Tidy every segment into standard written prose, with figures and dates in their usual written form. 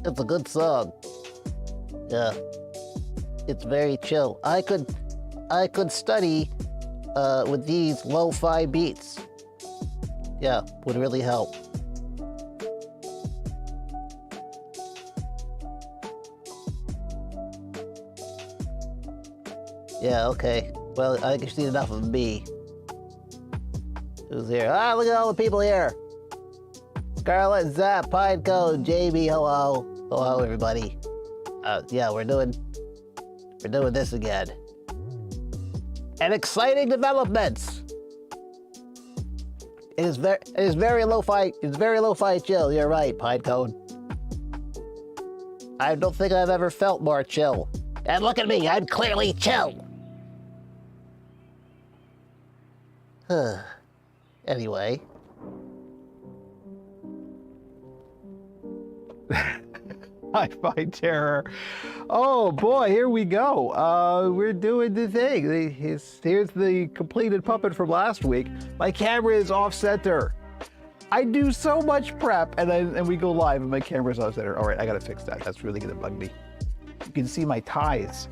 It's a good song. Yeah. It's very chill. I could study with these lo-fi beats. Yeah, would really help. Yeah, okay. Well, I think you've seen enough of me. Who's here? Ah, look at all the people here. Scarlet, Zap, Pinecone, JB, hello. Hello, everybody. Yeah, we're doing this again. And exciting developments. It is very lo-fi. It's very lo-fi chill. You're right, Pinecone. I don't think I've ever felt more chill. And look at me, I'm clearly chill. Anyway. I find terror. Oh boy, here we go. We're doing the thing. Here's the completed puppet from last week. My camera is off center. I do so much prep and we go live and my camera's off center. All right, I gotta fix that. That's really gonna bug me. You can see my ties.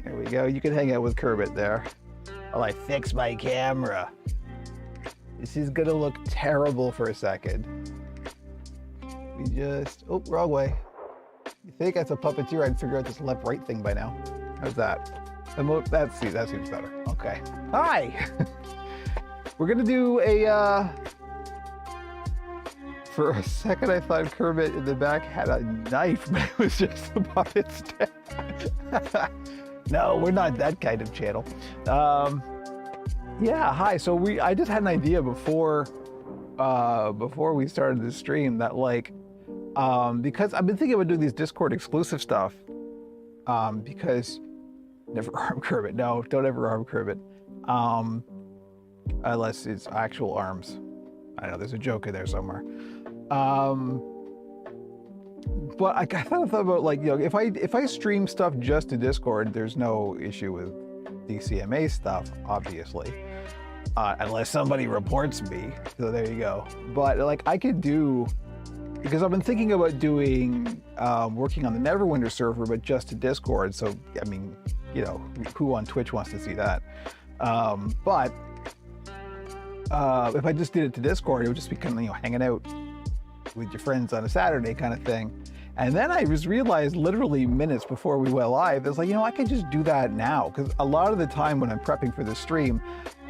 There we go. You can hang out with Kermit there. While I fix my camera. This is gonna look terrible for a second. We just, oh, wrong way. You think as a puppeteer I'd figure out this left-right thing by now. How's that? That seems better. Okay. Hi! We're gonna do a, for a second I thought Kermit in the back had a knife, but it was just the puppet's head. No, we're not that kind of channel. Yeah, hi. So I just had an idea before we started the stream that because I've been thinking about doing these Discord exclusive stuff, because never harm Kermit. No, don't ever harm Kermit. Unless it's actual arms. I know there's a joke in there somewhere. But I kind of thought about if I stream stuff just to Discord, there's no issue with DCMA stuff, obviously, unless somebody reports me. So there you go. But I could do, because I've been thinking about doing working on the Neverwinter server, but just to Discord. So I mean, who on Twitch wants to see that? But if I just did it to Discord, it would just be kind of hanging out with your friends on a Saturday kind of thing. And then I just realized literally minutes before we went live, it's I could just do that now. Because a lot of the time when I'm prepping for the stream,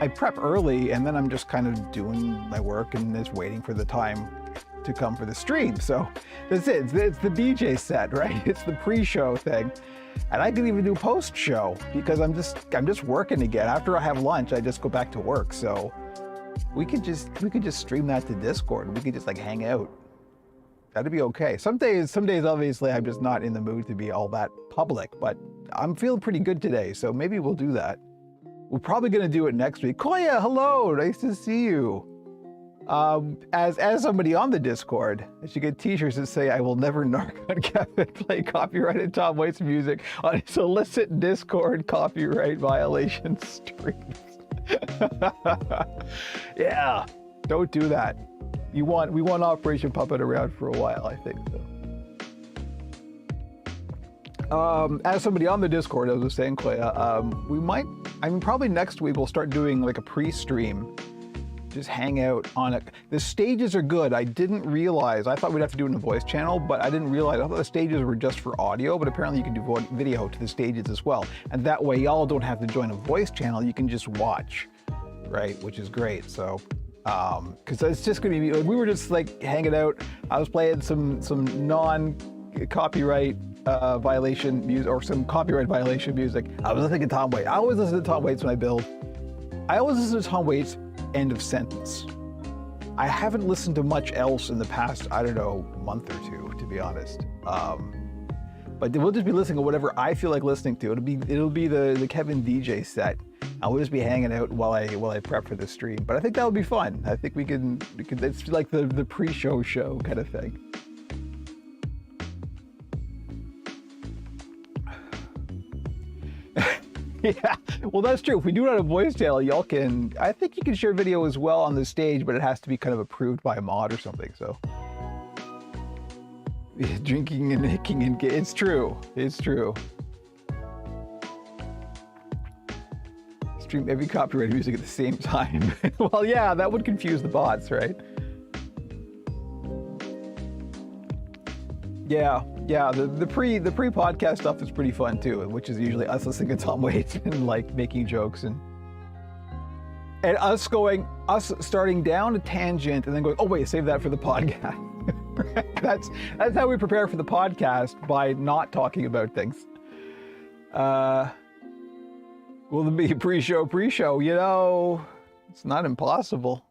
I prep early and then I'm just kind of doing my work and just waiting for the time to come for the stream. So that's it. It's the DJ set, right? It's the pre-show thing. And I can even do post-show because I'm just working again. After I have lunch, I just go back to work. So we could just stream that to Discord. We could just hang out. That'd be okay. Some days, obviously, I'm just not in the mood to be all that public, but I'm feeling pretty good today, so maybe we'll do that. We're probably gonna do it next week. Koya, hello, nice to see you. As somebody on the Discord, I should get t-shirts that say, I will never narc on Kevin play copyrighted Tom Waits music on his illicit Discord copyright violation streams. Yeah, don't do that. We want Operation Puppet around for a while, I think so. As somebody on the Discord, I was just saying, Koya, probably next week we'll start doing a pre-stream. Just hang out on it. The stages are good. I didn't realize, I thought we'd have to do it in a voice channel, but I didn't realize, I thought the stages were just for audio, but apparently you can do video to the stages as well. And that way y'all don't have to join a voice channel, you can just watch, right? Which is great, so. Because it's just gonna be, we were just hanging out. I was playing some non-copyright violation music, or some copyright violation music. I was listening to Tom Waits. I always listen to Tom Waits when I build. I always listen to Tom Waits, end of sentence. I haven't listened to much else in the past, I don't know, month or two, to be honest. But we'll just be listening to whatever I feel like listening to. It'll be the Kevin DJ set. I'll just be hanging out while I prep for the stream. But I think that'll be fun. I think we can it's like the pre-show show kind of thing. Yeah, well, that's true. If we do it on a voice channel, y'all can, I think you can share video as well on the stage, but it has to be kind of approved by a mod or something, so. Drinking and hicking and it's true. It's true. Stream every copyrighted music at the same time. Well, yeah, that would confuse the bots, right? Yeah, the pre-podcast stuff is pretty fun too, which is usually us listening to Tom Waits and like making jokes and us starting down a tangent and then going, oh wait, save that for the podcast. That's how we prepare for the podcast, by not talking about things. Will there be a pre-show? You know, it's not impossible.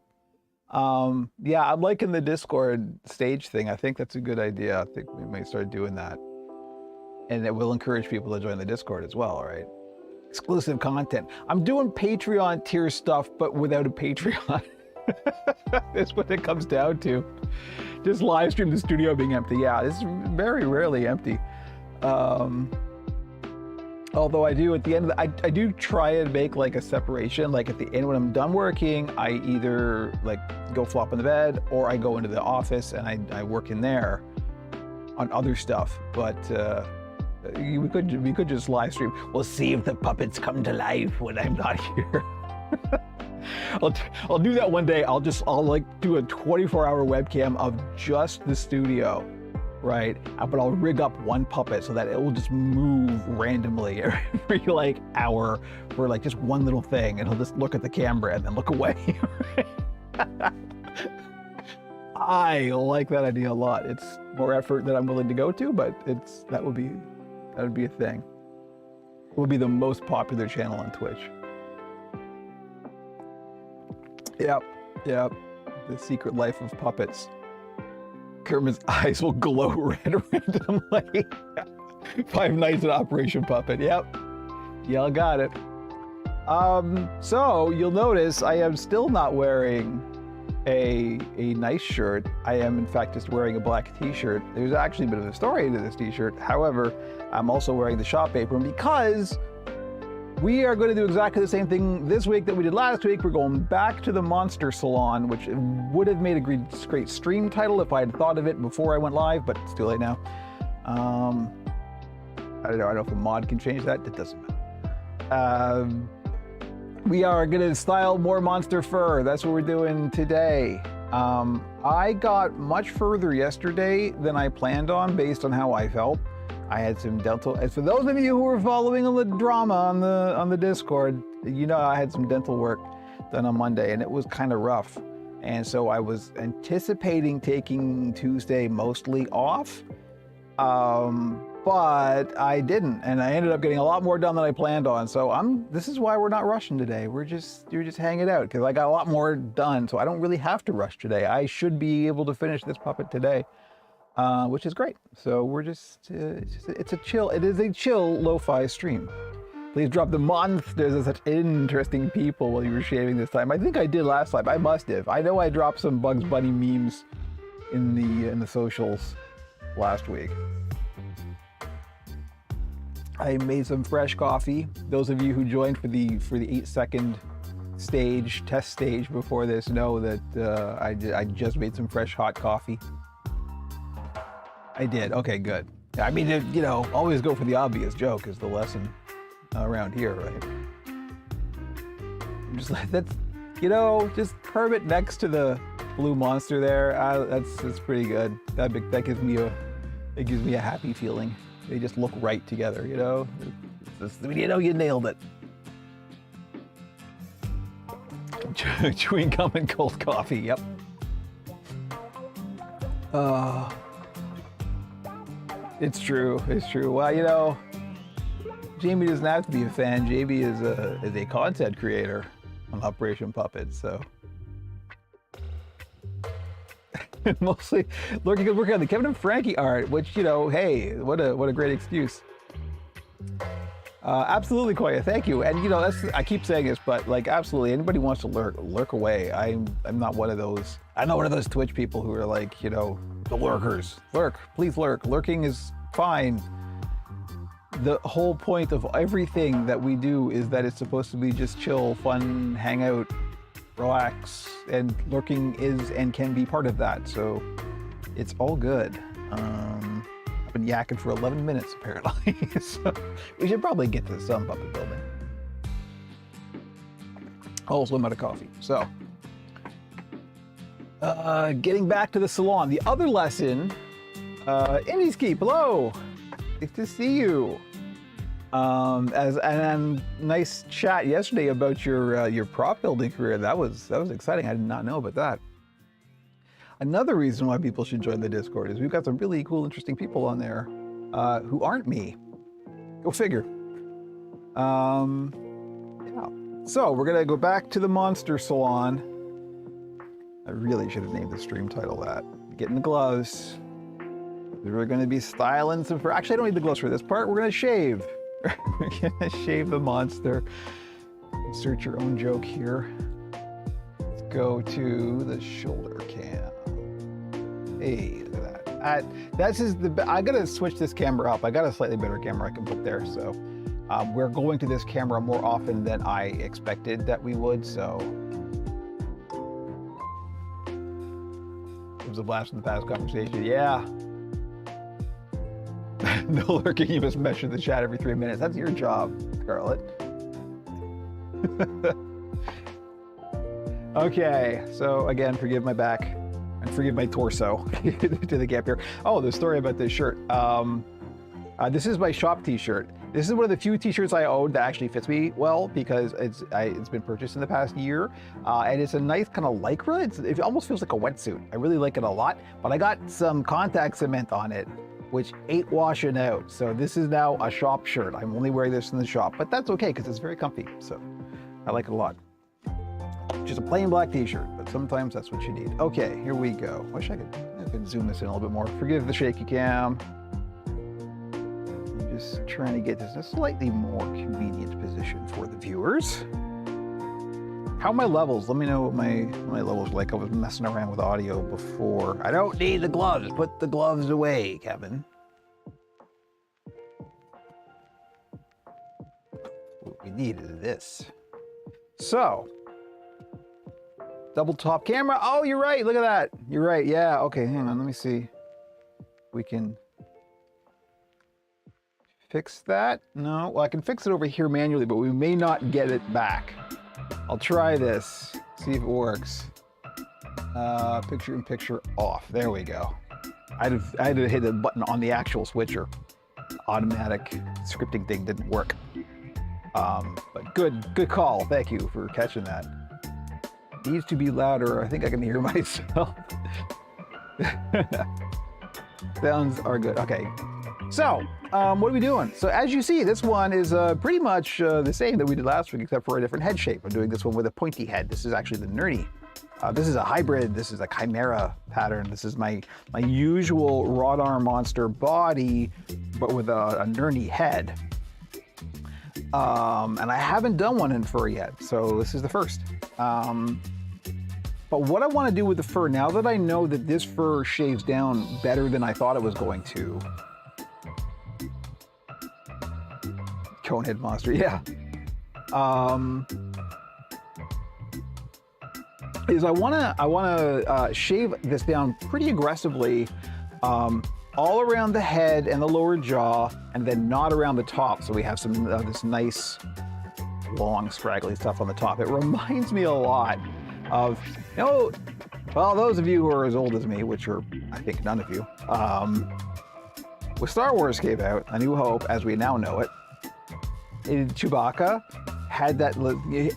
Yeah, I'm liking the Discord stage thing. I think that's a good idea. I think we might start doing that. And it will encourage people to join the Discord as well, right? Exclusive content. I'm doing Patreon tier stuff, but without a Patreon. That's what it comes down to. Just live stream the studio being empty. Yeah, it's very rarely empty. Although I do at the end of I do try and make like a separation. Like at the end when I'm done working, I either like go flop in the bed or I go into the office and I work in there on other stuff. But we could just live stream. We'll see if the puppets come to life when I'm not here. I'll do that one day. I'll like do a 24-hour webcam of just the studio, right? But I'll rig up one puppet so that it will just move randomly every like hour for like just one little thing, and he'll just look at the camera and then look away. I like that idea a lot. It's more effort than I'm willing to go to, but that would be a thing. It would be the most popular channel on Twitch. Yep. The Secret Life of Puppets. Kermit's eyes will glow red randomly. 5 Nights at Operation Puppet. Yep. Y'all got it. So you'll notice I am still not wearing a nice shirt. I am in fact just wearing a black t-shirt. There's actually a bit of a story to this t-shirt. However, I'm also wearing the shop apron because we are going to do exactly the same thing this week that we did last week. We're going back to the Monster Salon, which would have made a great stream title if I had thought of it before I went live, but it's too late now. I don't know if a mod can change that. It doesn't matter. We are going to style more monster fur. That's what we're doing today. I got much further yesterday than I planned on based on how I felt. I had some dental, and for those of you who were following the drama on the Discord, you know I had some dental work done on Monday, and it was kind of rough. And so I was anticipating taking Tuesday mostly off, but I didn't, and I ended up getting a lot more done than I planned on. So this is why we're not rushing today. We're just hanging out because I got a lot more done, so I don't really have to rush today. I should be able to finish this puppet today. Which is great. So we're it is a chill lo-fi stream. Please drop the monsters as such interesting people while you were shaving this time. I think I did last time. I must have. I know I dropped some Bugs Bunny memes in the socials last week. I made some fresh coffee. Those of you who joined for the 8-second test stage before this know that I just made some fresh hot coffee. I did. Okay, good. I mean, you know, always go for the obvious joke is the lesson around here, right? Just that's, you know, just Kermit next to the blue monster there. That's pretty good. That gives me a happy feeling. They just look right together, you know. You know, you nailed it. Chewing gum and cold coffee. Yep. It's true. Well, you know, Jamie doesn't have to be a fan. Jamie is a content creator on Operation Puppet, so mostly working on the Kevin and Frankie art, which, you know, hey, what a great excuse. Absolutely, Koya, thank you. And you know, I keep saying this, but like, absolutely, anybody wants to lurk away. I'm not one of those. I'm not one of those Twitch people who are like, you know, the lurkers. Please lurk. Lurking is fine. the whole point of everything that we do is that it's supposed to be just chill, fun, hang out, relax, and lurking is and can be part of that. So it's all good. I've been yakking for 11 minutes apparently. So we should probably get to some puppet building. Also, I'm out of coffee. So getting back to the salon. The other lesson, Indies Keep, hello. Nice to see you. And nice chat yesterday about your prop building career. That was exciting. I did not know about that. Another reason why people should join the Discord is we've got some really cool, interesting people on there who aren't me. Go figure. Yeah. So we're gonna go back to the Monster Salon. I really should have named the stream title that. Getting the gloves. We're gonna be styling some fur. Actually, I don't need the gloves for this part. We're gonna shave. We're gonna shave the monster. Insert your own joke here. Let's go to the shoulder cam. Hey, look at that. I gotta switch this camera up. I got a slightly better camera I can put there. So we're going to this camera more often than I expected that we would. So it was a blast from the past conversation. Yeah. No lurking, you must measure the chat every 3 minutes. That's your job, Scarlett. Okay, so again, forgive my back and forgive my torso to the gap here. Oh, the story about this shirt. This is my shop t-shirt. This is one of the few t-shirts I own that actually fits me well because it's been purchased in the past year. And it's a nice kind of lycra. It almost feels like a wetsuit. I really like it a lot, but I got some contact cement on it, which ain't washing out. So this is now a shop shirt. I'm only wearing this in the shop, but that's okay because it's very comfy. So I like it a lot. Just a plain black t-shirt, but sometimes that's what you need. Okay, here we go. Wish I could zoom this in a little bit more. Forgive the shaky cam. I'm just trying to get this in a slightly more convenient position for the viewers. How are my levels? Let me know what my levels are like. I was messing around with audio before. I don't need the gloves. Put the gloves away, Kevin. What we need is this. So, double top camera. Oh, you're right. Look at that. You're right. Yeah. Okay, hang on. Let me see. We can fix that. No, well, I can fix it over here manually, but we may not get it back. I'll try this, see if it works. Picture in picture off. There we go. I had to hit a button on the actual switcher. Automatic scripting thing didn't work. But good call. Thank you for catching that. Needs to be louder. I think I can hear myself. Sounds are good. Okay. So, what are we doing? So as you see, this one is pretty much the same that we did last week, except for a different head shape. I'm doing this one with a pointy head. This is actually the Nerdy. This is a hybrid. This is a Chimera pattern. This is my usual wrought iron monster body, but with a Nerdy head. And I haven't done one in fur yet, so this is the first. But what I want to do with the fur, now that I know that this fur shaves down better than I thought it was going to. Conehead monster, yeah. Is I wanna shave this down pretty aggressively, all around the head and the lower jaw, and then not around the top. So we have some this nice, long, straggly stuff on the top. It reminds me a lot of, well, those of you who are as old as me, which are, I think, none of you, when Star Wars came out, A New Hope, as we now know it, Chewbacca had that,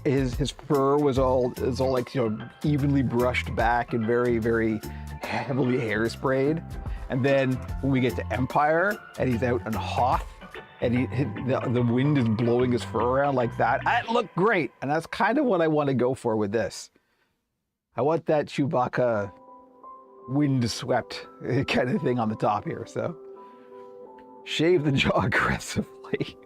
his fur was all like, evenly brushed back and very, very heavily hairsprayed. And then when we get to Empire and he's out on Hoth and the wind is blowing his fur around like that, it looked great. And that's kind of what I want to go for with this. I want that Chewbacca wind-swept kind of thing on the top here. So shave the jaw aggressively.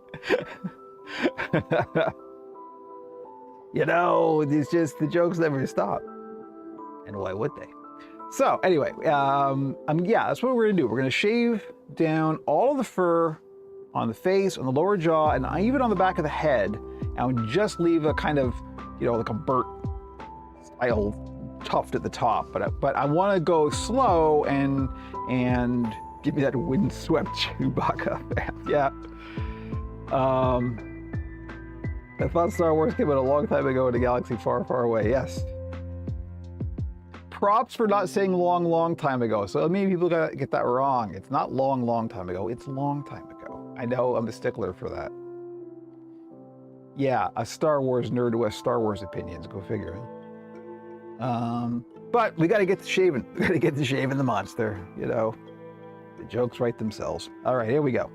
It's just the jokes never stop. And why would they? So anyway, yeah, that's what we're gonna do. We're gonna shave down all of the fur on the face, on the lower jaw, and even on the back of the head, and just leave a kind of, like a Burt style tuft at the top. But I want to go slow and give me that windswept Chewbacca. Yeah. I thought Star Wars came out a long time ago in a galaxy far, far away. Yes. Props for not saying long, long time ago. So maybe people get that wrong. It's not long, long time ago. It's long time ago. I know I'm a stickler for that. Yeah, a Star Wars nerd who has Star Wars opinions. Go figure. But we got to get to shaving. We got to get to shaving the monster. The jokes write themselves. All right, here we go.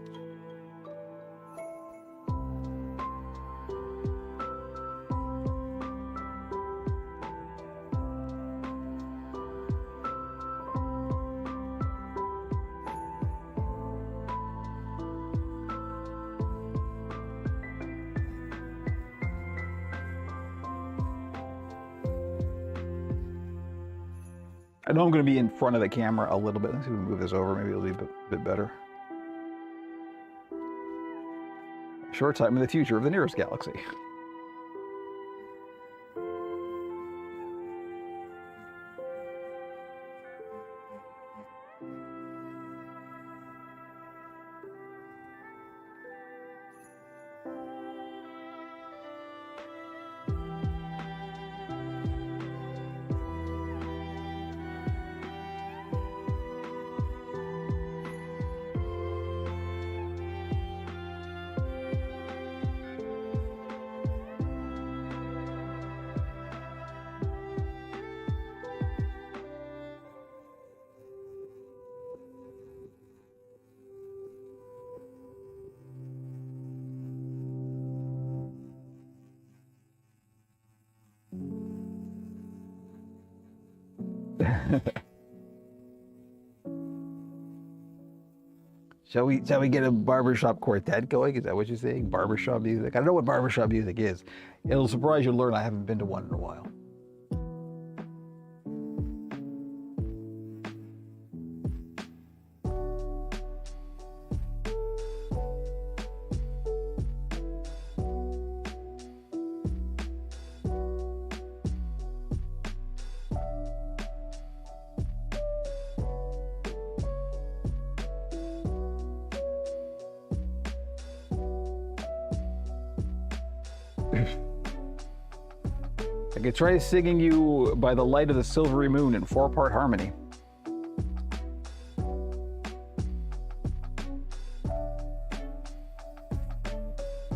I know I'm going to be in front of the camera a little bit. Let's see if we move this over. Maybe it'll be a bit better. Short time in the future of the nearest galaxy. Shall we get a barbershop quartet going? Is that what you're saying? Barbershop music? I don't know what barbershop music is. It'll surprise you to learn I haven't been to one in a while. I could try singing you By the Light of the Silvery Moon in 4-part harmony.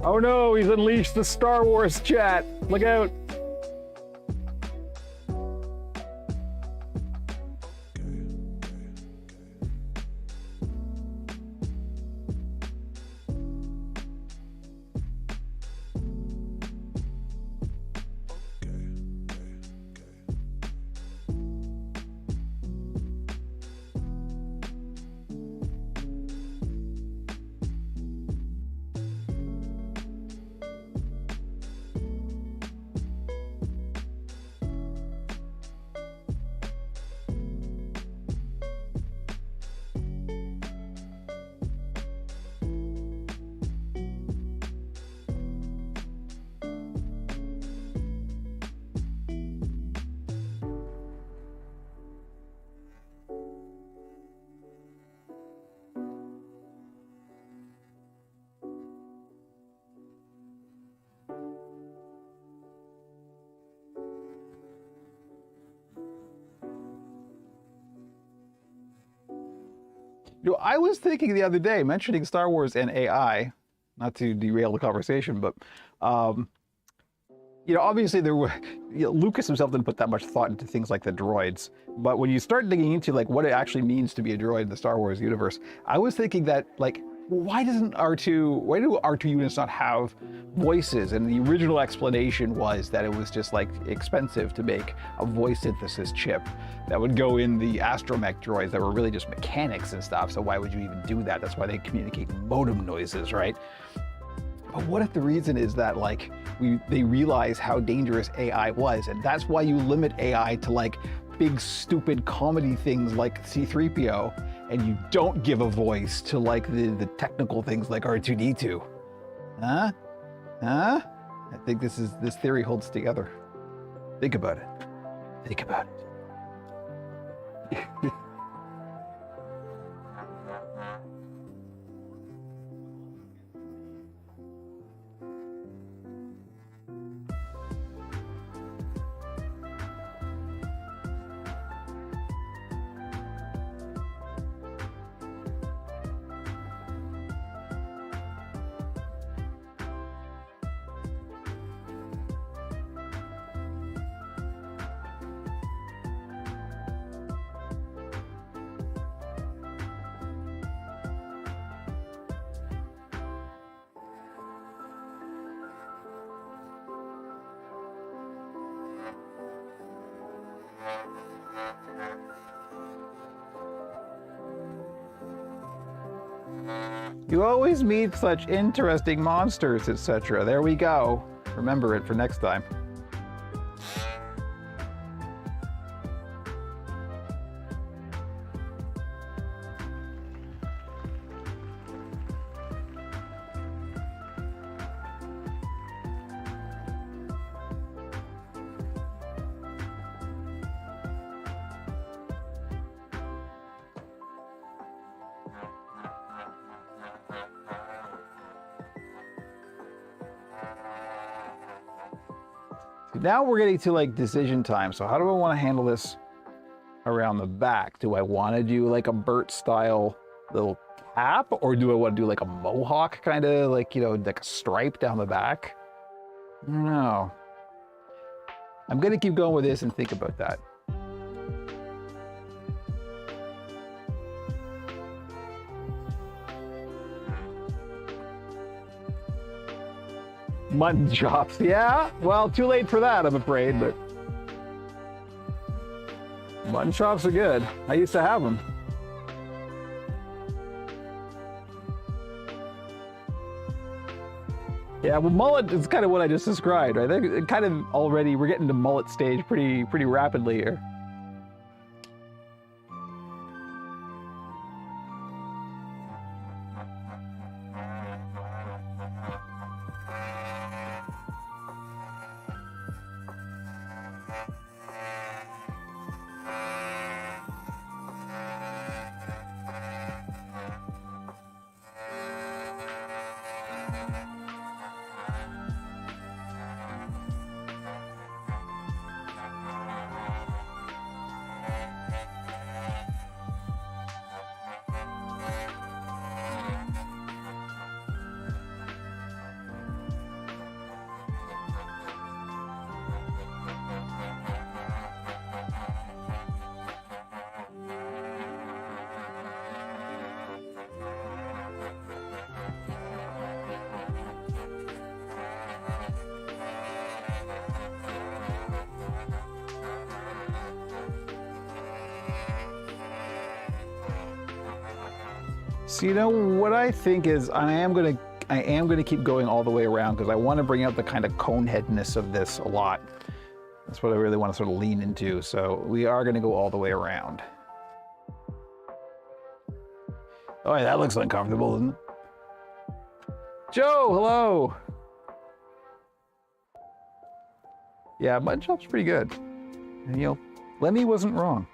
Oh no, he's unleashed the Star Wars chat. Look out. I was thinking the other day, mentioning Star Wars and AI, not to derail the conversation, but obviously there were Lucas himself didn't put that much thought into things like the droids. But when you start digging into like what it actually means to be a droid in the Star Wars universe, I was thinking that why do R2 units not have voices? And the original explanation was that it was just expensive to make a voice synthesis chip that would go in the astromech droids that were really just mechanics and stuff. So why would you even do that? That's why they communicate modem noises, right? But what if the reason is that they realize how dangerous AI was, and that's why you limit AI to big stupid comedy things like C-3PO, and you don't give a voice to like the technical things like R2-D2? Huh? Huh? I think this theory holds together. Think about it. Think about it. You always meet such interesting monsters, etc. There we go. Remember it for next time. Now we're getting to like decision time. So how do I want to handle this around the back? Do I want to do like a Bert style little cap, or do I want to do like a mohawk kind of like, you know, like a stripe down the back? I don't know. I'm going to keep going with this and think about that. Mutton chops, yeah. Well, too late for that, I'm afraid, but mutton chops are good. I used to have them. Yeah, well, mullet is kind of what I just described, right? They're kind of already, we're getting to mullet stage pretty rapidly here. So you know what I think is I am gonna keep going all the way around because I want to bring out the kind of coneheadness of this a lot. That's what I really want to sort of lean into. So we are gonna go all the way around. Oh, yeah, that looks uncomfortable, doesn't it? Joe, hello. Yeah, mutton chop's pretty good. And you know, Lemmy wasn't wrong.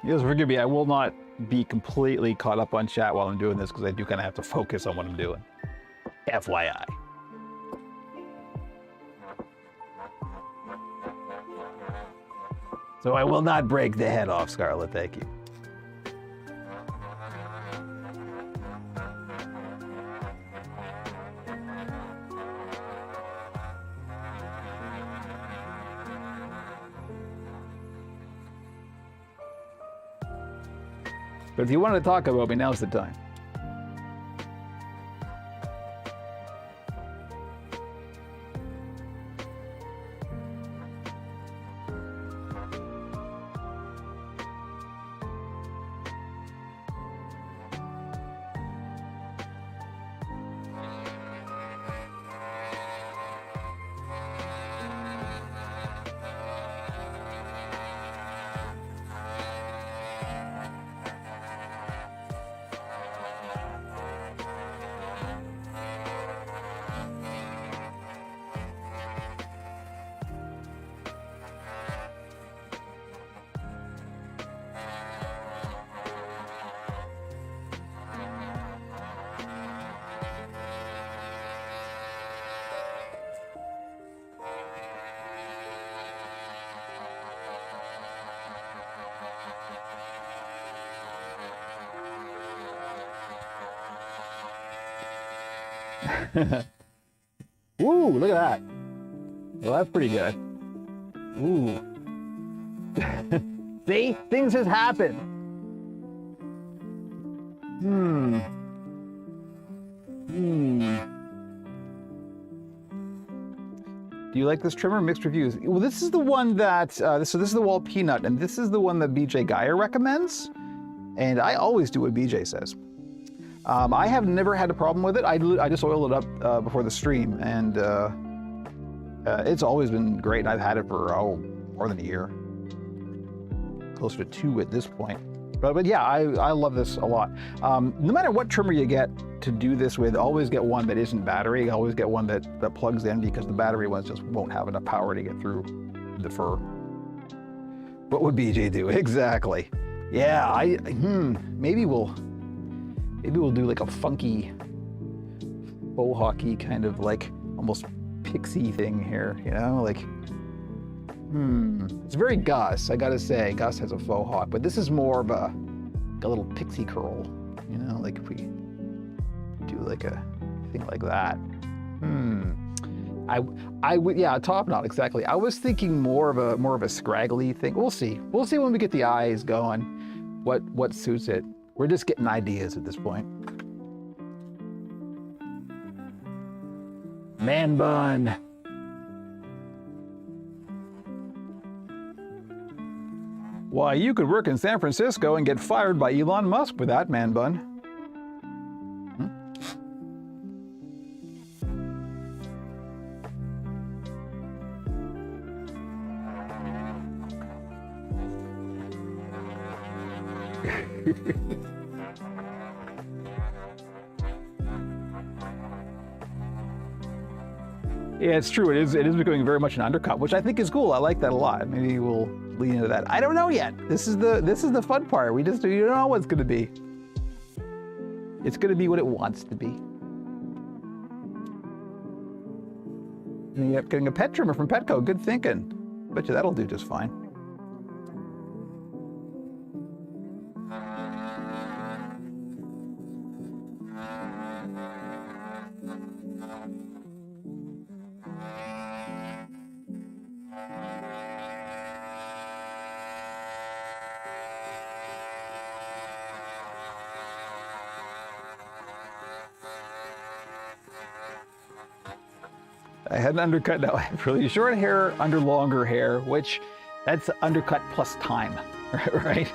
Yes, forgive me. I will not be completely caught up on chat while I'm doing this because I do kind of have to focus on what I'm doing. FYI. So I will not break the head off, Scarlet. Thank you. But if you want to talk about me, now's the time. Ooh, look at that. Well, that's pretty good. Ooh. See? Things just happen. Do you like this trimmer? Mixed reviews. Well, this is the one that, so this is the Wall Peanut, and this is the one that BJ Geyer recommends. And I always do what BJ says. I have never had a problem with it. I just oiled it up before the stream, and it's always been great. I've had it for, more than a year. Closer to 2 at this point. But yeah, I love this a lot. No matter what trimmer you get to do this with, always get one that isn't battery. Always get one that plugs in, because the battery ones just won't have enough power to get through the fur. What would BJ do? Exactly. Yeah, maybe we'll do like a funky faux hockey kind of like almost pixie thing here, you know, like, it's very Gus, I gotta say. Gus has a faux hawk, but this is more of a little pixie curl, you know, like if we do like a thing like that. I would, yeah, top knot, exactly. I was thinking more of a scraggly thing. We'll see when we get the eyes going, what suits it. We're just getting ideas at this point. Man bun. Why, you could work in San Francisco and get fired by Elon Musk with that man bun. Yeah, it's true. It is becoming very much an undercut, which I think is cool. I like that a lot. Maybe we'll lean into that. I don't know yet. This is the fun part. You don't know what it's going to be. It's going to be what it wants to be. And you end up getting a pet trimmer from Petco. Good thinking. Bet you that'll do just fine. I had an undercut, now I have really short hair under longer hair, which that's undercut plus time, right?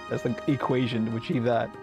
That's the equation to achieve that.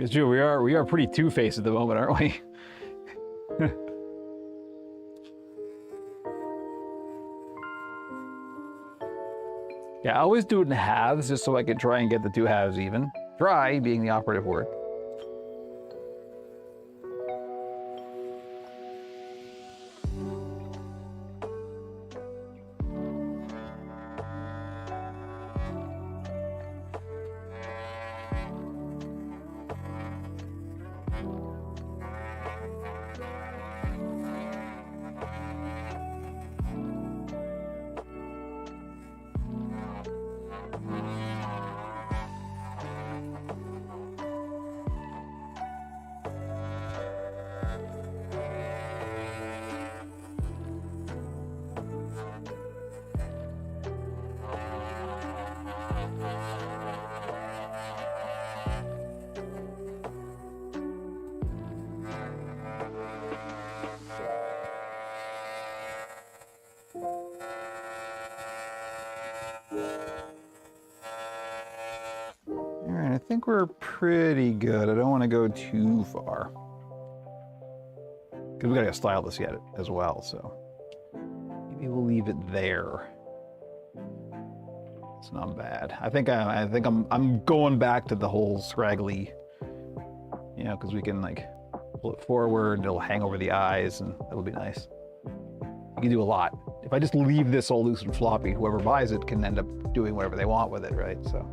It's true. We are pretty two-faced at the moment, aren't we? Yeah, I always do it in halves just so I can try and get the two halves even. Try being the operative word. All right, I think we're pretty good. I don't want to go too far. Because we gotta style this yet as well, so maybe we'll leave it there. It's not bad. I think I'm going back to the whole scraggly, you know, because we can like pull it forward, it'll hang over the eyes, and that'll be nice. You can do a lot. If I just leave this all loose and floppy, whoever buys it can end up doing whatever they want with it, right? So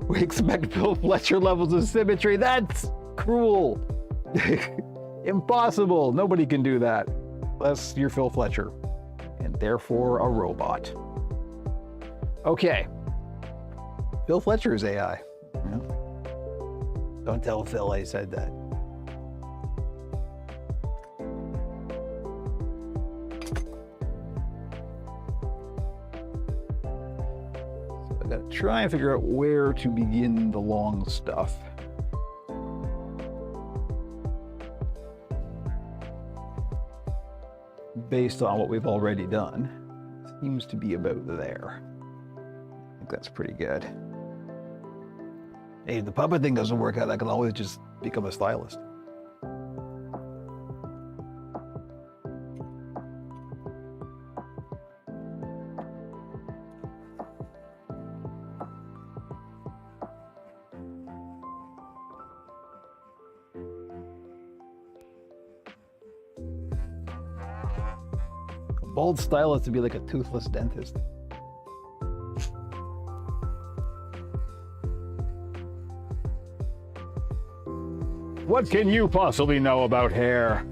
we expect Bill Fletcher levels of symmetry. That's cruel. Impossible. Nobody can do that unless you're Phil Fletcher, and therefore a robot. Okay. Phil Fletcher is AI. You know? Don't tell Phil I said that. So I gotta try and figure out where to begin the long stuff. Based on what we've already done, seems to be about there. I think that's pretty good. Hey, if the puppet thing doesn't work out, I can always just become a stylist. Bald stylist to be like a toothless dentist. What can you possibly know about hair?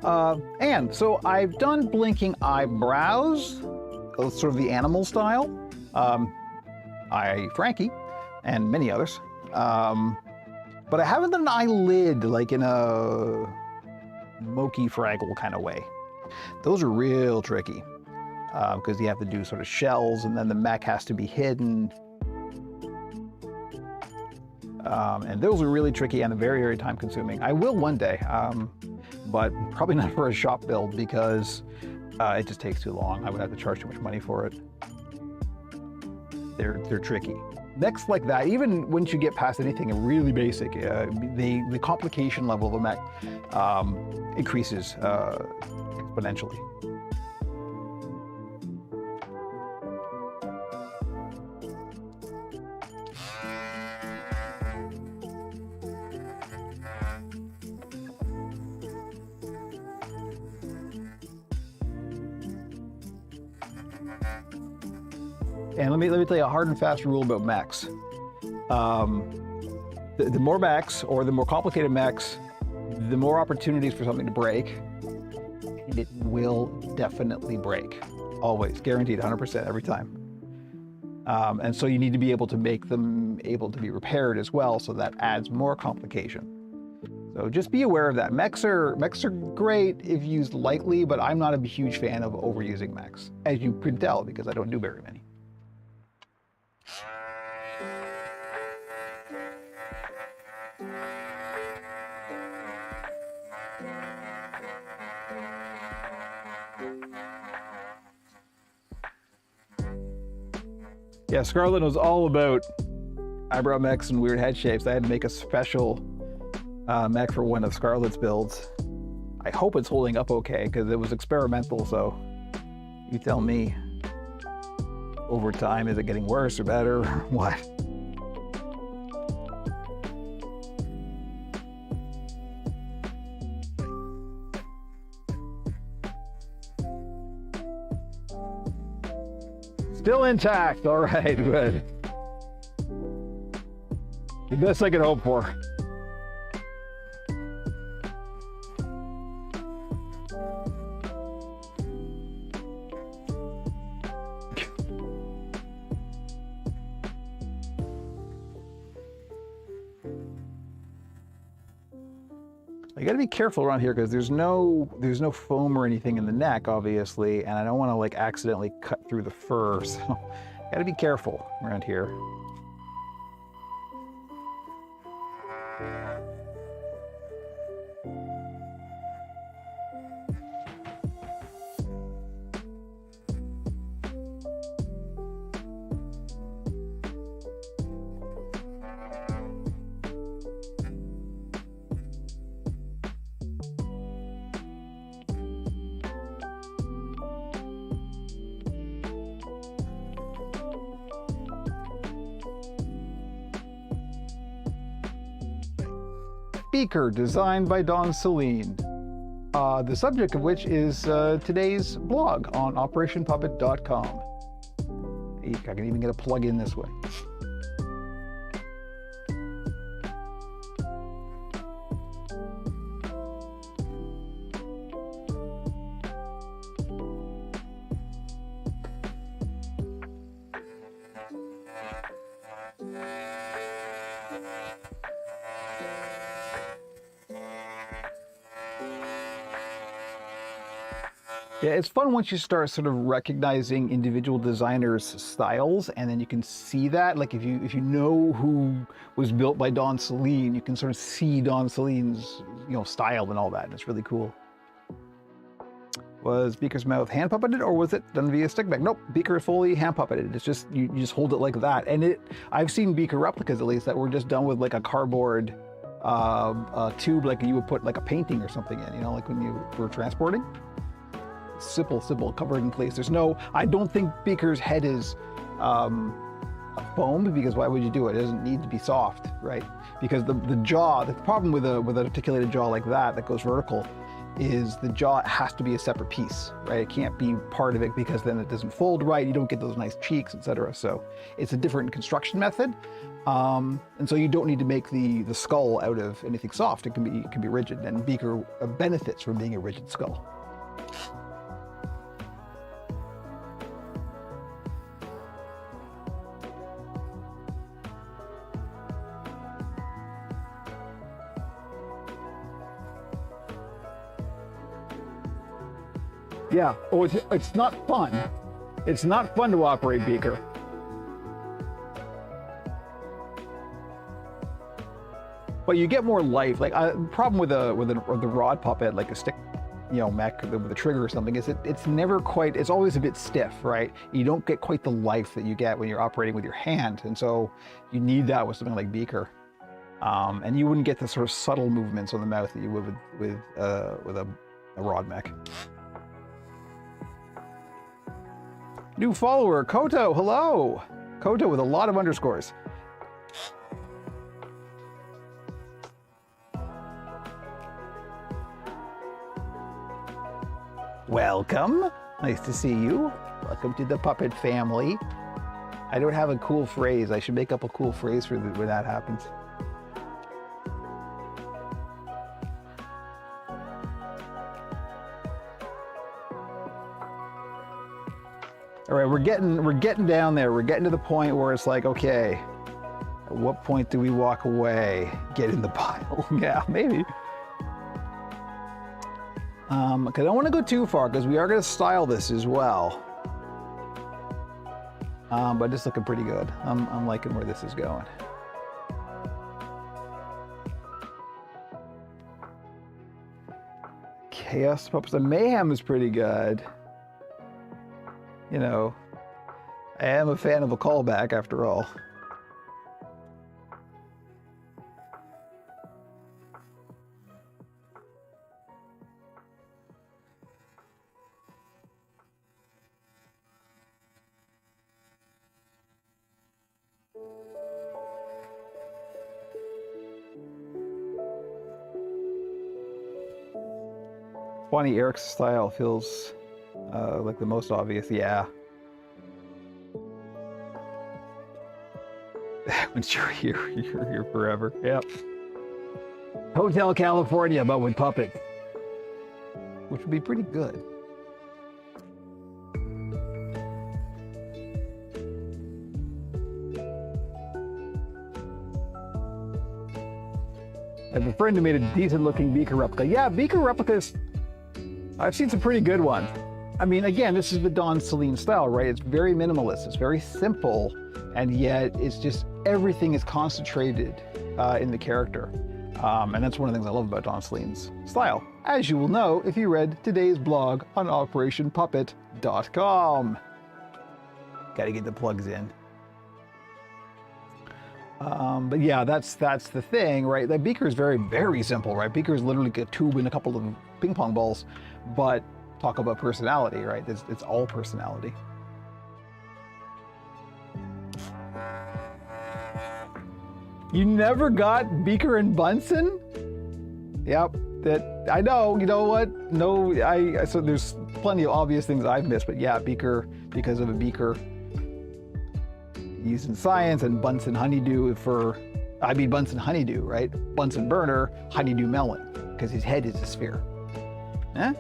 And so I've done blinking eyebrows, sort of the animal style. Frankie, and many others. But I haven't done an eyelid like in a Moki Fraggle kind of way. Those are real tricky because you have to do sort of shells and then the mech has to be hidden. And those are really tricky and very, very time consuming. I will one day, but probably not for a shop build because it just takes too long. I would have to charge too much money for it. They're tricky. Mechs like that, even once you get past anything really basic, the complication level of a mech increases exponentially. And let me tell you a hard and fast rule about mechs. The more mechs, or the more complicated mechs, the more opportunities for something to break. And it will definitely break. Always, guaranteed, 100% every time. And so you need to be able to make them able to be repaired as well, so that adds more complication. So just be aware of that. Mechs are great if used lightly, but I'm not a huge fan of overusing mechs, as you could tell, because I don't do very many. Yeah, Scarlett was all about eyebrow mechs and weird head shapes. I had to make a special mech for one of Scarlett's builds. I hope it's holding up okay, because it was experimental, so you tell me. Over time, is it getting worse or better, or what? Still intact, all right, good. The best I could hope for. You got to be careful around here because there's no foam or anything in the neck, obviously, and I don't want to like accidentally cut through the fur, so got to be careful around here. Beaker, designed by Don Celine. The subject of which is today's blog on operationpuppet.com. I can even get a plug in this way. Yeah, it's fun once you start sort of recognizing individual designers' styles, and then you can see that. Like if you know who was built by Don Celine, you can sort of see Don Celine's style and all that, and it's really cool. Was Beaker's mouth hand puppeted, or was it done via stick bag? Nope, Beaker is fully hand puppeted. It's just you just hold it like that, and I've seen Beaker replicas at least that were just done with like a cardboard tube, like you would put like a painting or something in, like when you were transporting. Simple, covered in place. I don't think Beaker's head is foamed, because why would you do it? It doesn't need to be soft, right? Because the jaw, the problem with an articulated jaw like that goes vertical, is the jaw has to be a separate piece, right? It can't be part of it because then it doesn't fold right. You don't get those nice cheeks, etc. So it's a different construction method. And so you don't need to make the skull out of anything soft. It can be rigid, and Beaker benefits from being a rigid skull. Yeah. Oh, it's not fun. It's not fun to operate Beaker. But you get more life. Like the problem with the rod puppet, like a stick, mech with a trigger or something, is it's never quite. It's always a bit stiff, right? You don't get quite the life that you get when you're operating with your hand, and so you need that with something like Beaker. And you wouldn't get the sort of subtle movements on the mouth that you would with a rod mech. New follower, Koto, hello. Koto with a lot of underscores. Welcome, nice to see you. Welcome to the puppet family. I don't have a cool phrase. I should make up a cool phrase for when that happens. All right, we're getting down there. We're getting to the point where it's like, okay, at what point do we walk away? Get in the pile. Yeah, maybe. Because I don't want to go too far, because we are going to style this as well. But it's looking pretty good. I'm liking where this is going. Chaos Puppets and Mayhem is pretty good. I am a fan of a callback after all. Funny, Eric's style feels like the most obvious, yeah. Once you're here, you're here forever. Yep. Hotel California, but with puppet. Which would be pretty good. I have a friend who made a decent looking Beaker replica. Yeah, Beaker replicas, I've seen some pretty good ones. I mean, again, this is the Don Celine style, right? It's very minimalist, it's very simple, and yet it's just everything is concentrated in the character. And that's one of the things I love about Don Celine's style, as you will know if you read today's blog on OperationPuppet.com. Gotta get the plugs in. But yeah, that's the thing, right? The Beaker is very, very simple, right? Beaker is literally a tube and a couple of ping pong balls, but talk about personality, right? It's all personality. You never got Beaker and Bunsen? Yep, that I know. You know what? No, so there's plenty of obvious things I've missed, but yeah, Beaker, because of a Beaker used in science, and Bunsen honeydew Bunsen honeydew, right? Bunsen burner, honeydew melon, because his head is a sphere. Huh?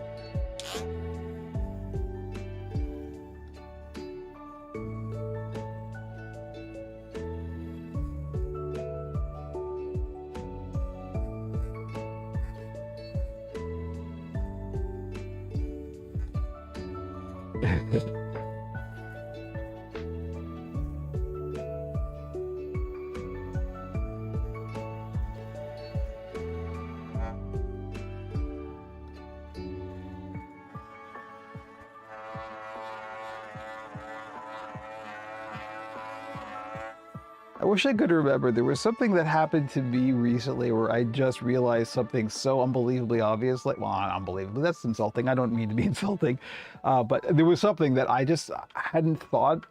I wish I could remember. There was something that happened to me recently where I just realized something so unbelievably obvious. Like, well, not unbelievably, that's insulting. I don't mean to be insulting. But there was something that I just hadn't thought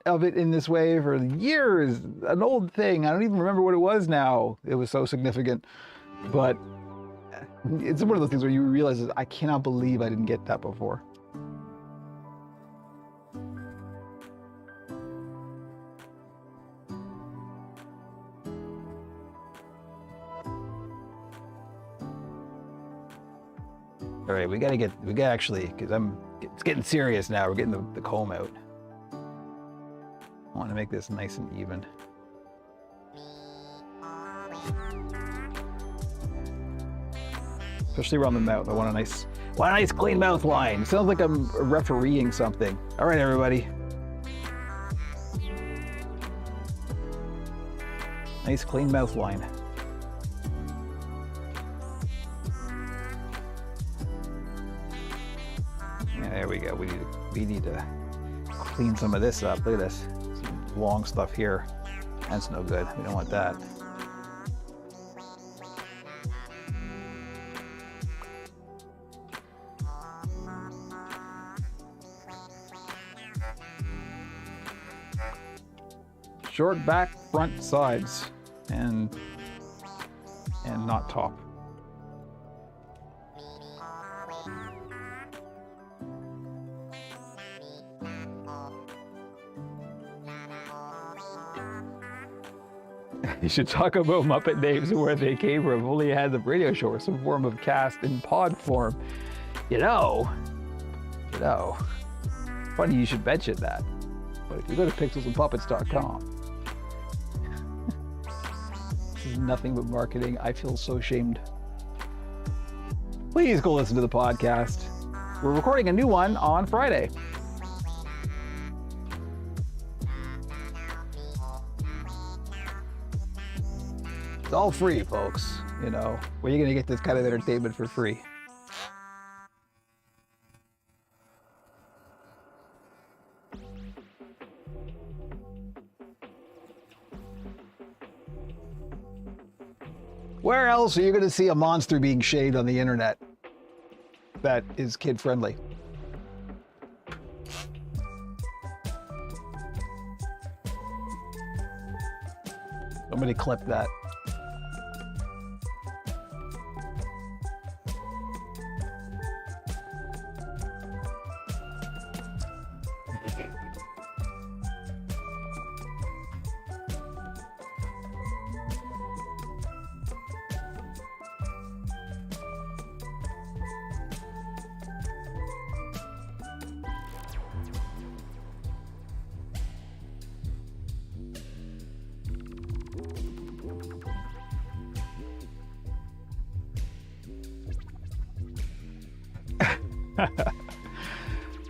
of it in this way for years. An old thing. I don't even remember what it was now. It was so significant. But It's one of those things where you realize, I cannot believe I didn't get that before. All right, we gotta actually, because it's getting serious now. We're getting the comb out. I want to make this nice and even. Especially around the mouth. I want a nice clean mouth line. Sounds like I'm refereeing something. All right, everybody. Nice clean mouth line. Yeah, there we go. We need to clean some of this up. Look at this. Some long stuff here. That's no good. We don't want that. Short back, front, sides, and not top. You should talk about Muppet names and where they came from. Only had the radio show or some form of cast in pod form. You know. Funny you should mention that. But if you go to pixelsandpuppets.com, this is nothing but marketing. I feel so shamed. Please go listen to the podcast. We're recording a new one on Friday. It's all free, folks. You know, where are you going to get this kind of entertainment for free? Where else are you going to see a monster being shaved on the internet that is kid-friendly? Somebody clip that.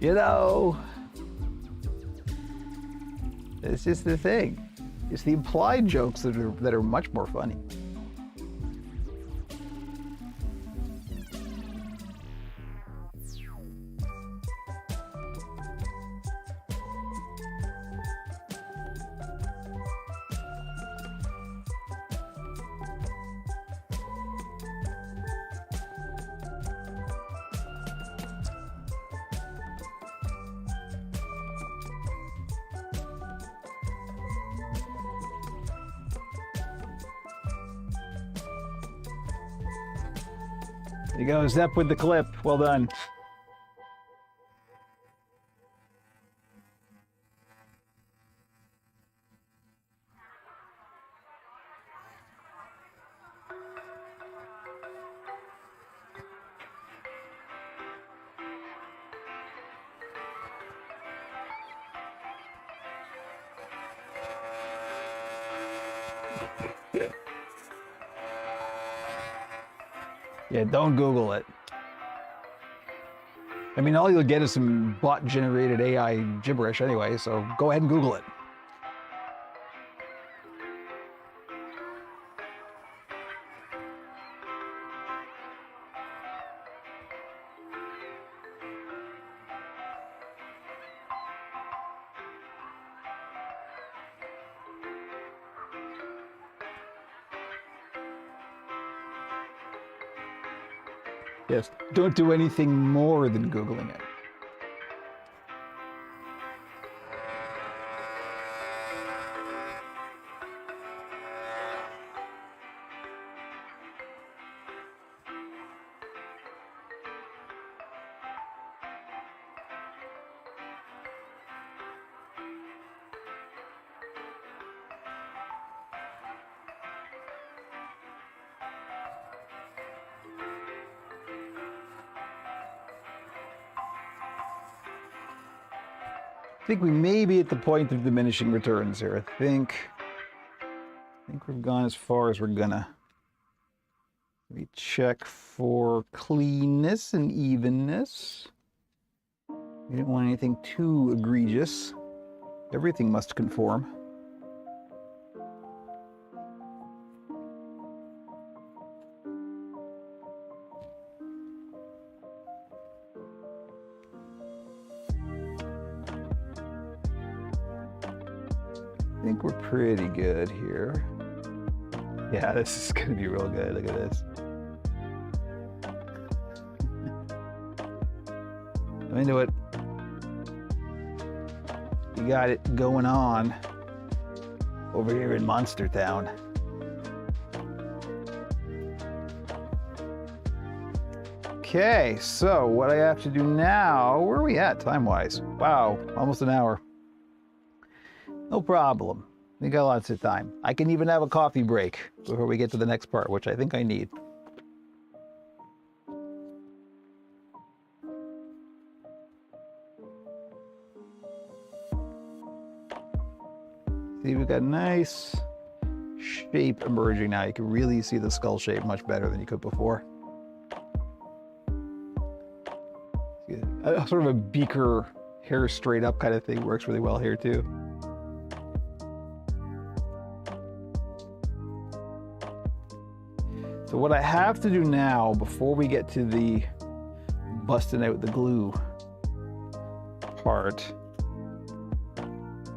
You know, it's just the thing. It's the implied jokes that are much more funny. There you go, Zepp with the clip. Well done. Yeah, don't Google it. I mean, all you'll get is some bot-generated AI gibberish anyway, so go ahead and Google it. Yes, don't do anything more than Googling it. I think we may be at the point of diminishing returns here. I think we've gone as far as we're gonna. Let me check for cleanness and evenness. We don't want anything too egregious. Everything must conform. I think we're pretty good here. Yeah, this is gonna be real good. Look at this. I'm into it. You got it going on over here in Monster Town. Okay, so what I have to do now, where are we at time-wise? Wow, almost an hour. No problem. We got lots of time. I can even have a coffee break before we get to the next part, which I think I need. See, we've got a nice shape emerging now. You can really see the skull shape much better than you could before. Sort of a beaker, hair straight up kind of thing works really well here too. So what I have to do now, before we get to the busting out the glue part,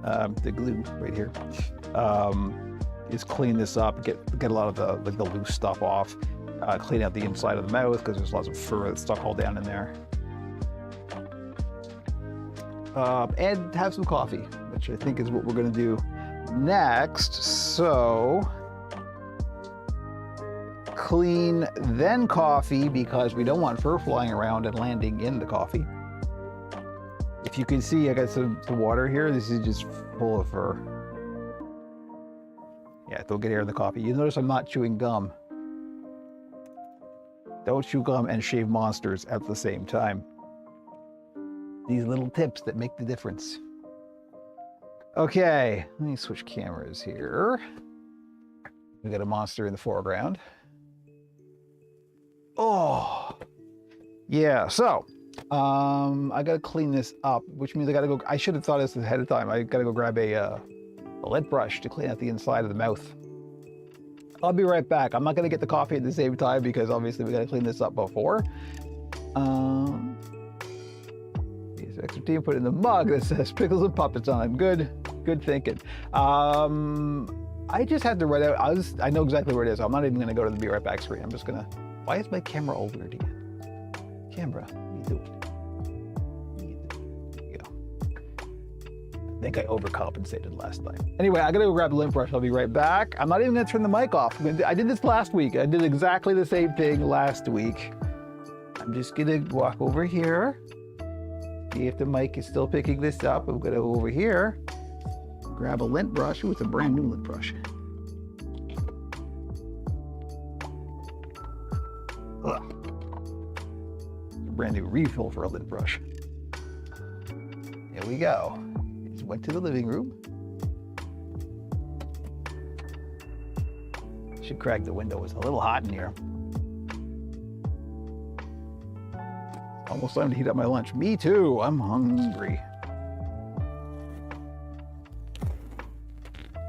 the glue right here, is clean this up, get a lot of the loose stuff off, clean out the inside of the mouth because there's lots of fur that's stuck all down in there, and have some coffee, which I think is what we're going to do next. So clean, then coffee, because we don't want fur flying around and landing in the coffee. If you can see, I got some water here. This is just full of fur. Yeah, don't get air in the coffee. You notice I'm not chewing gum. Don't chew gum and shave monsters at the same time. These little tips that make the difference. Okay, let me switch cameras here. We got a monster in the foreground. Oh, yeah, so I gotta clean this up, which means I gotta go, I should have thought this ahead of time. I gotta go grab a lint brush to clean out the inside of the mouth. I'll be right back. I'm not gonna get the coffee at the same time because obviously we gotta clean this up before. Here's extra tea, put it in the mug that says Pickles and Puppets on it. Good thinking. I just had to write out, I know exactly where it is. I'm not even gonna go to the Be Right Back screen. I'm just gonna, why is my camera all weird again? Camera, what are you doing? There you go. I think I overcompensated last time. Anyway, I gotta go grab a lint brush. I'll be right back. I'm not even gonna turn the mic off. I did this last week. I did exactly the same thing last week. I'm just gonna walk over here. See if the mic is still picking this up. I'm gonna go over here, grab a lint brush. Ooh, it's a brand new lint brush. Ugh. Brand new refill for a lint brush. Here we go. Just went to the living room. Should crack the window. It's a little hot in here. Almost time to heat up my lunch. Me too. I'm hungry.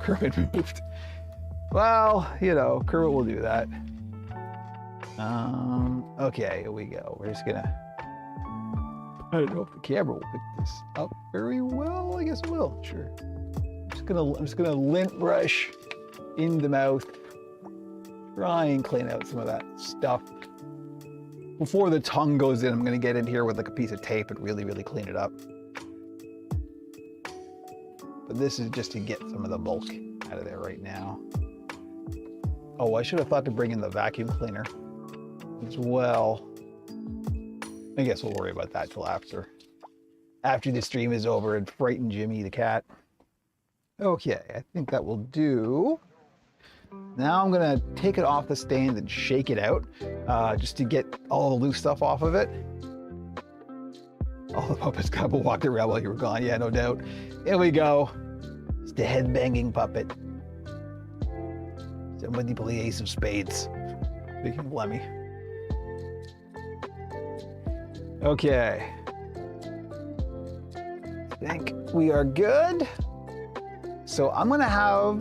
Kermit moved. Well, you know, Kermit will do that. Okay, here we go. We're just gonna, I don't know if the camera will pick this up very well. I guess it will, sure. I'm just gonna lint brush in the mouth. Try and clean out some of that stuff. Before the tongue goes in, I'm gonna get in here with like a piece of tape and really clean it up. But this is just to get some of the bulk out of there right now. Oh, I should have thought to bring in the vacuum cleaner as well. I guess we'll worry about that till after the stream is over and frighten Jimmy the cat. Okay, I think that will do. Now I'm gonna take it off the stand and shake it out, just to get all the loose stuff off of it. All the puppets got walked around while you were gone. Yeah, no doubt. Here we go. It's the head-banging puppet. Somebody play Ace of Spades. Speaking of Lemmy. Okay. I think we are good. So I'm gonna have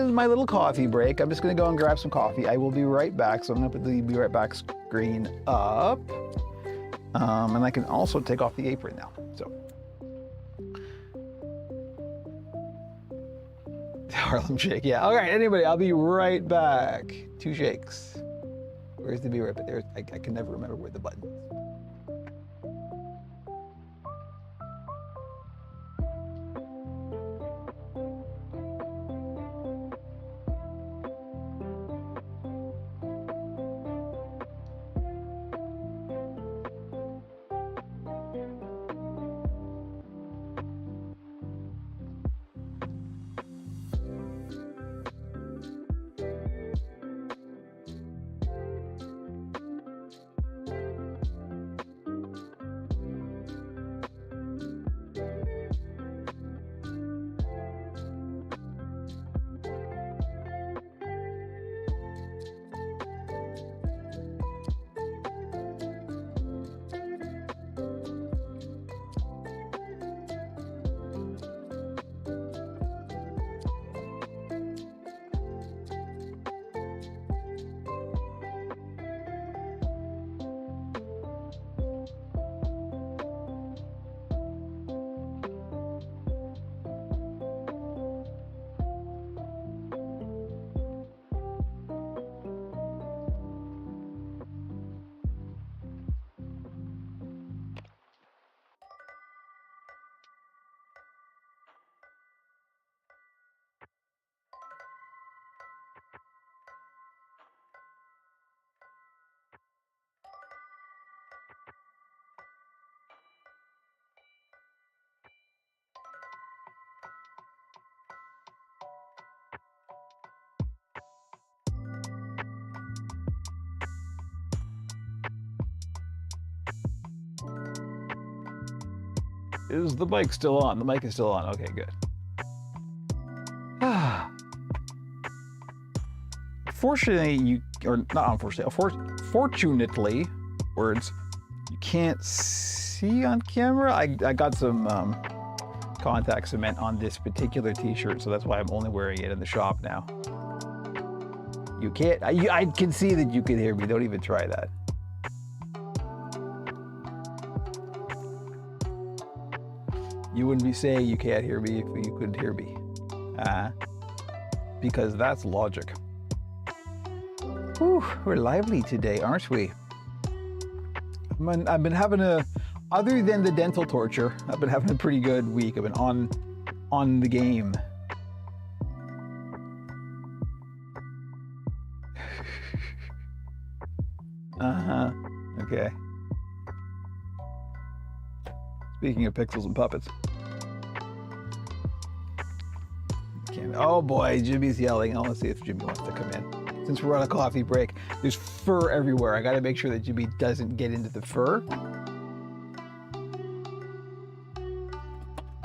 my little coffee break. I'm just gonna go and grab some coffee. I will be right back. So I'm gonna put the be right back screen up. And I can also take off the apron now. So. Harlem Shake, yeah. All right, anybody, I'll be right back. 2 shakes. Where's the be right back? There, I can never remember where the button is. Is the mic still on? The mic is still on. Okay, good. Fortunately, fortunately, words, you can't see on camera. I got some contact cement on this particular t-shirt, so that's why I'm only wearing it in the shop now. You can't, I can see that you can hear me. Don't even try that. You wouldn't be saying you can't hear me if you couldn't hear me. Because that's logic. Whew, we're lively today, aren't we? I've been having other than the dental torture, I've been having a pretty good week. I've been on the game. Okay. Speaking of pixels and puppets. Oh boy, Jimmy's yelling. I want to see if Jimmy wants to come in. Since we're on a coffee break, there's fur everywhere. I gotta make sure that Jimmy doesn't get into the fur.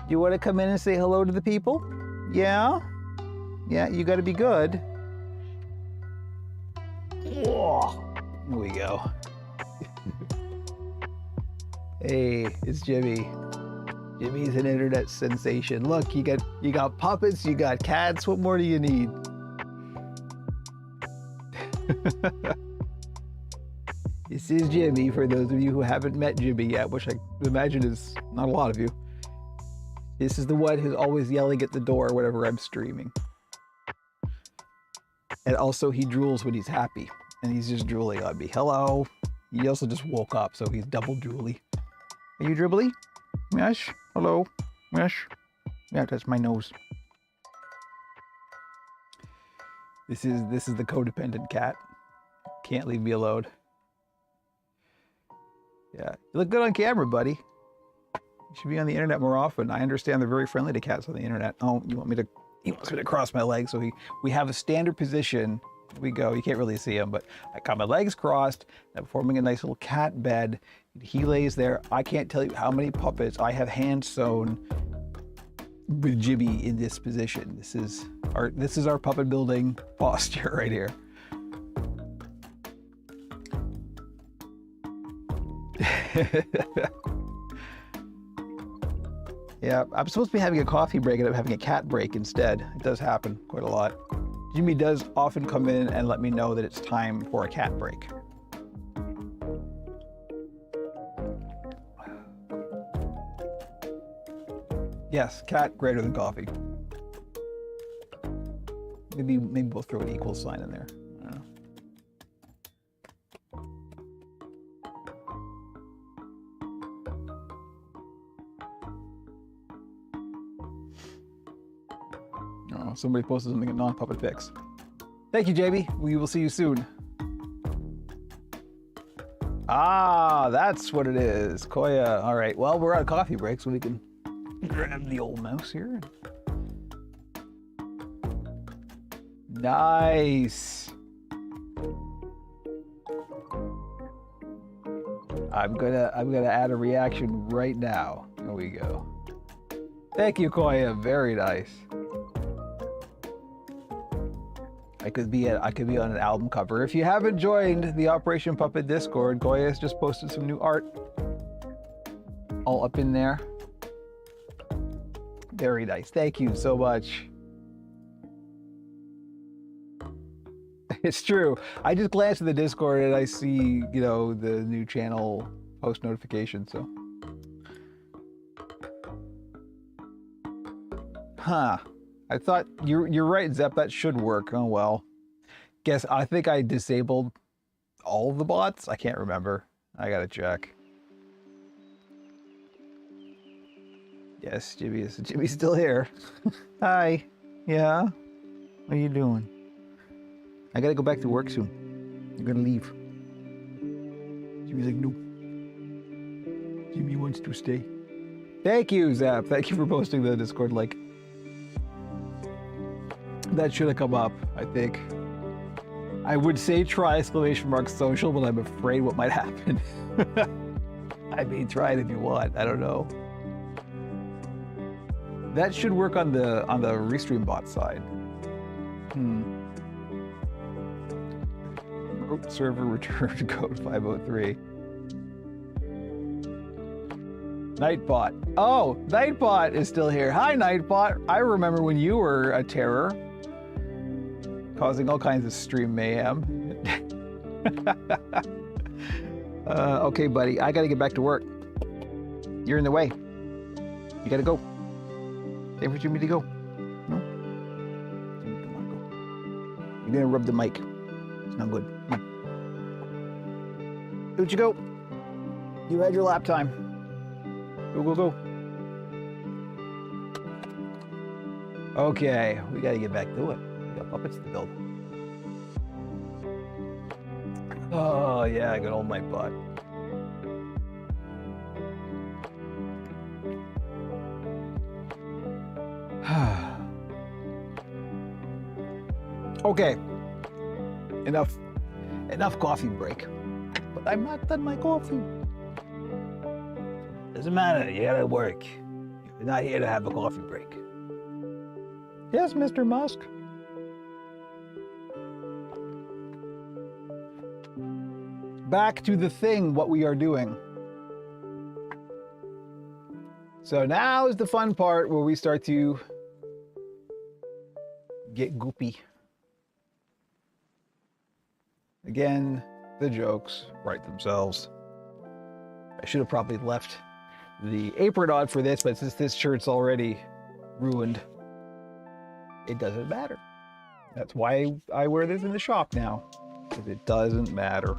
You want to come in and say hello to the people? Yeah? Yeah, you gotta be good. Whoa. Here we go. Hey, it's Jimmy. Jimmy's an internet sensation. Look, you got puppets, you got cats. What more do you need? This is Jimmy, for those of you who haven't met Jimmy yet, which I imagine is not a lot of you. This is the one who's always yelling at the door whenever I'm streaming. And also he drools when he's happy. And he's just drooling on me. Hello. He also just woke up, so he's double drooly. Are you dribbly? Yes. Hello. Yes. Yeah, that's my nose. This is the codependent cat. Can't leave me alone. Yeah. You look good on camera, buddy. You should be on the internet more often. I understand they're very friendly to cats on the internet. Oh, he wants me to cross my legs, so we have a standard position Here we go. You can't really see him, but I got my legs crossed. I'm forming a nice little cat bed. He lays there. I can't tell you how many puppets I have hand sewn with Jimmy in this position. This is our puppet building posture right here. Yeah, I'm supposed to be having a coffee break and I'm having a cat break instead. It does happen quite a lot. Jimmy does often come in and let me know that it's time for a cat break. Yes, cat greater than coffee. Maybe we'll throw an equal sign in there. I don't know. Oh, somebody posted something at Non-Puppet Fix. Thank you, JB. We will see you soon. Ah, that's what it is. Koya. All right. Well, we're on a coffee break, so we can grab the old mouse here. Nice. I'm gonna add a reaction right now. Here we go. Thank you, Koya. Very nice. I could be on an album cover. If you haven't joined the Operation Puppet Discord, Koya has just posted some new art. All up in there. Very nice. Thank you so much. It's true. I just glanced at the Discord and I see, you know, the new channel post notification, so. Huh. I thought you're right, Zep, that should work. Oh well. I think I disabled all of the bots. I can't remember. I gotta check. Yes, Jimmy's still here. Hi. Yeah? What are you doing? I gotta go back to work soon. I'm gonna leave. Jimmy's like, no. Jimmy wants to stay. Thank you, Zap. Thank you for posting the Discord link. That should have come up, I think. I would say try !social, but I'm afraid what might happen. I mean, try it if you want. I don't know. That should work on the Restream bot side. Rope server return code 503. Nightbot. Oh, Nightbot is still here. Hi, Nightbot. I remember when you were a terror, causing all kinds of stream mayhem. Okay, buddy. I gotta get back to work. You're in the way. You gotta go. Time for Jimmy to go. No? Jimmy don't wanna go. You're gonna rub the mic. It's not good. Come on. Out you go. You had your lap time. Go, go, go. Okay, we gotta get back to it. We got puppets to build. Oh yeah, good old Nightbot. Okay, enough coffee break. But I'm not done my coffee. Doesn't matter, you gotta work. You're not here to have a coffee break. Yes, Mr. Musk. Back to the thing, what we are doing. So now is the fun part where we start to get goopy. Again, the jokes write themselves. I should have probably left the apron on for this, but since this shirt's already ruined, it doesn't matter. That's why I wear this in the shop now, because it doesn't matter.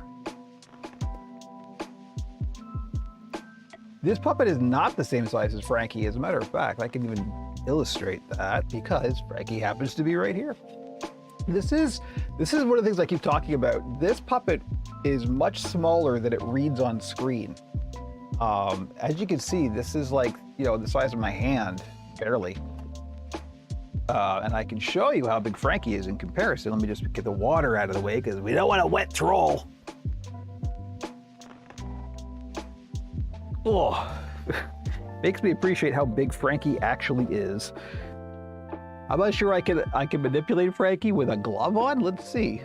This puppet is not the same size as Frankie. As a matter of fact, I can even illustrate that because Frankie happens to be right here. This is one of the things I keep talking about. This puppet is much smaller than it reads on screen. As you can see, this is like, you know, the size of my hand, barely. and I can show you how big Frankie is in comparison. Let me just get the water out of the way because we don't want a wet troll. Oh, makes me appreciate how big Frankie actually is. I'm not sure I can manipulate Frankie with a glove on. Let's see.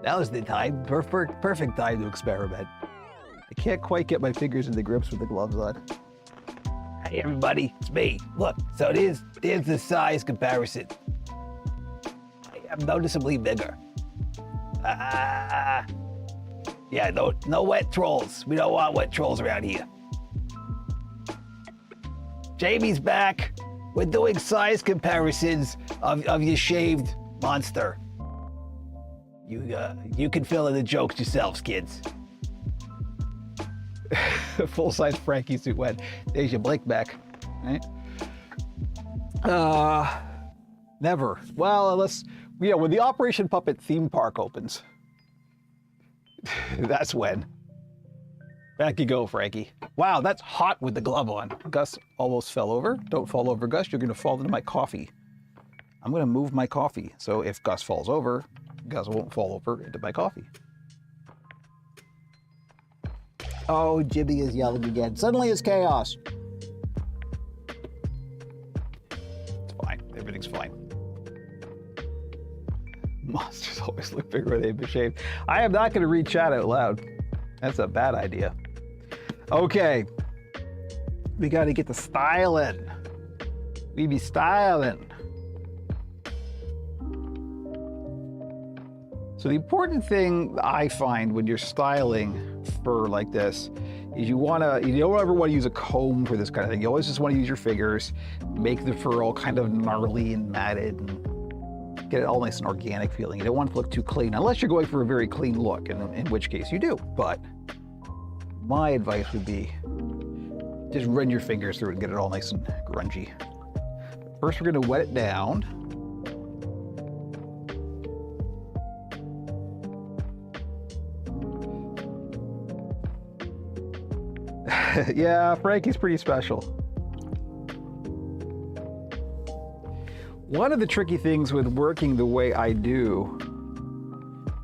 Now's the time, perfect time to experiment. I can't quite get my fingers into grips with the gloves on. Hey everybody, it's me. Look, so there's the size comparison. I'm noticeably bigger. Yeah, no wet trolls. We don't want wet trolls around here. Jamie's back. We're doing size comparisons of your shaved monster. You can fill in the jokes yourselves, kids. Full-size Frankie suit wet. There's your Blake back, right? Never. Well, unless, when the Operation Puppet theme park opens. That's when. Back you go, Frankie. Wow, that's hot with the glove on. Gus almost fell over. Don't fall over, Gus. You're gonna fall into my coffee. I'm gonna move my coffee. So if Gus falls over, Gus won't fall over into my coffee. Oh, Jimmy is yelling again. Suddenly it's chaos. It's fine. Everything's fine. Monsters always look bigger when they've been shaved. I am not going to read chat out loud. That's a bad idea. Okay. We got to get the styling. We be styling. So the important thing I find when you're styling fur like this is you don't ever want to use a comb for this kind of thing. You always just want to use your fingers, make the fur all kind of gnarly and matted and get it all nice and organic feeling. You don't want it to look too clean unless you're going for a very clean look, in which case you do. But my advice would be just run your fingers through it and get it all nice and grungy. First, we're going to wet it down. Yeah, Frankie's pretty special. One of the tricky things with working the way I do,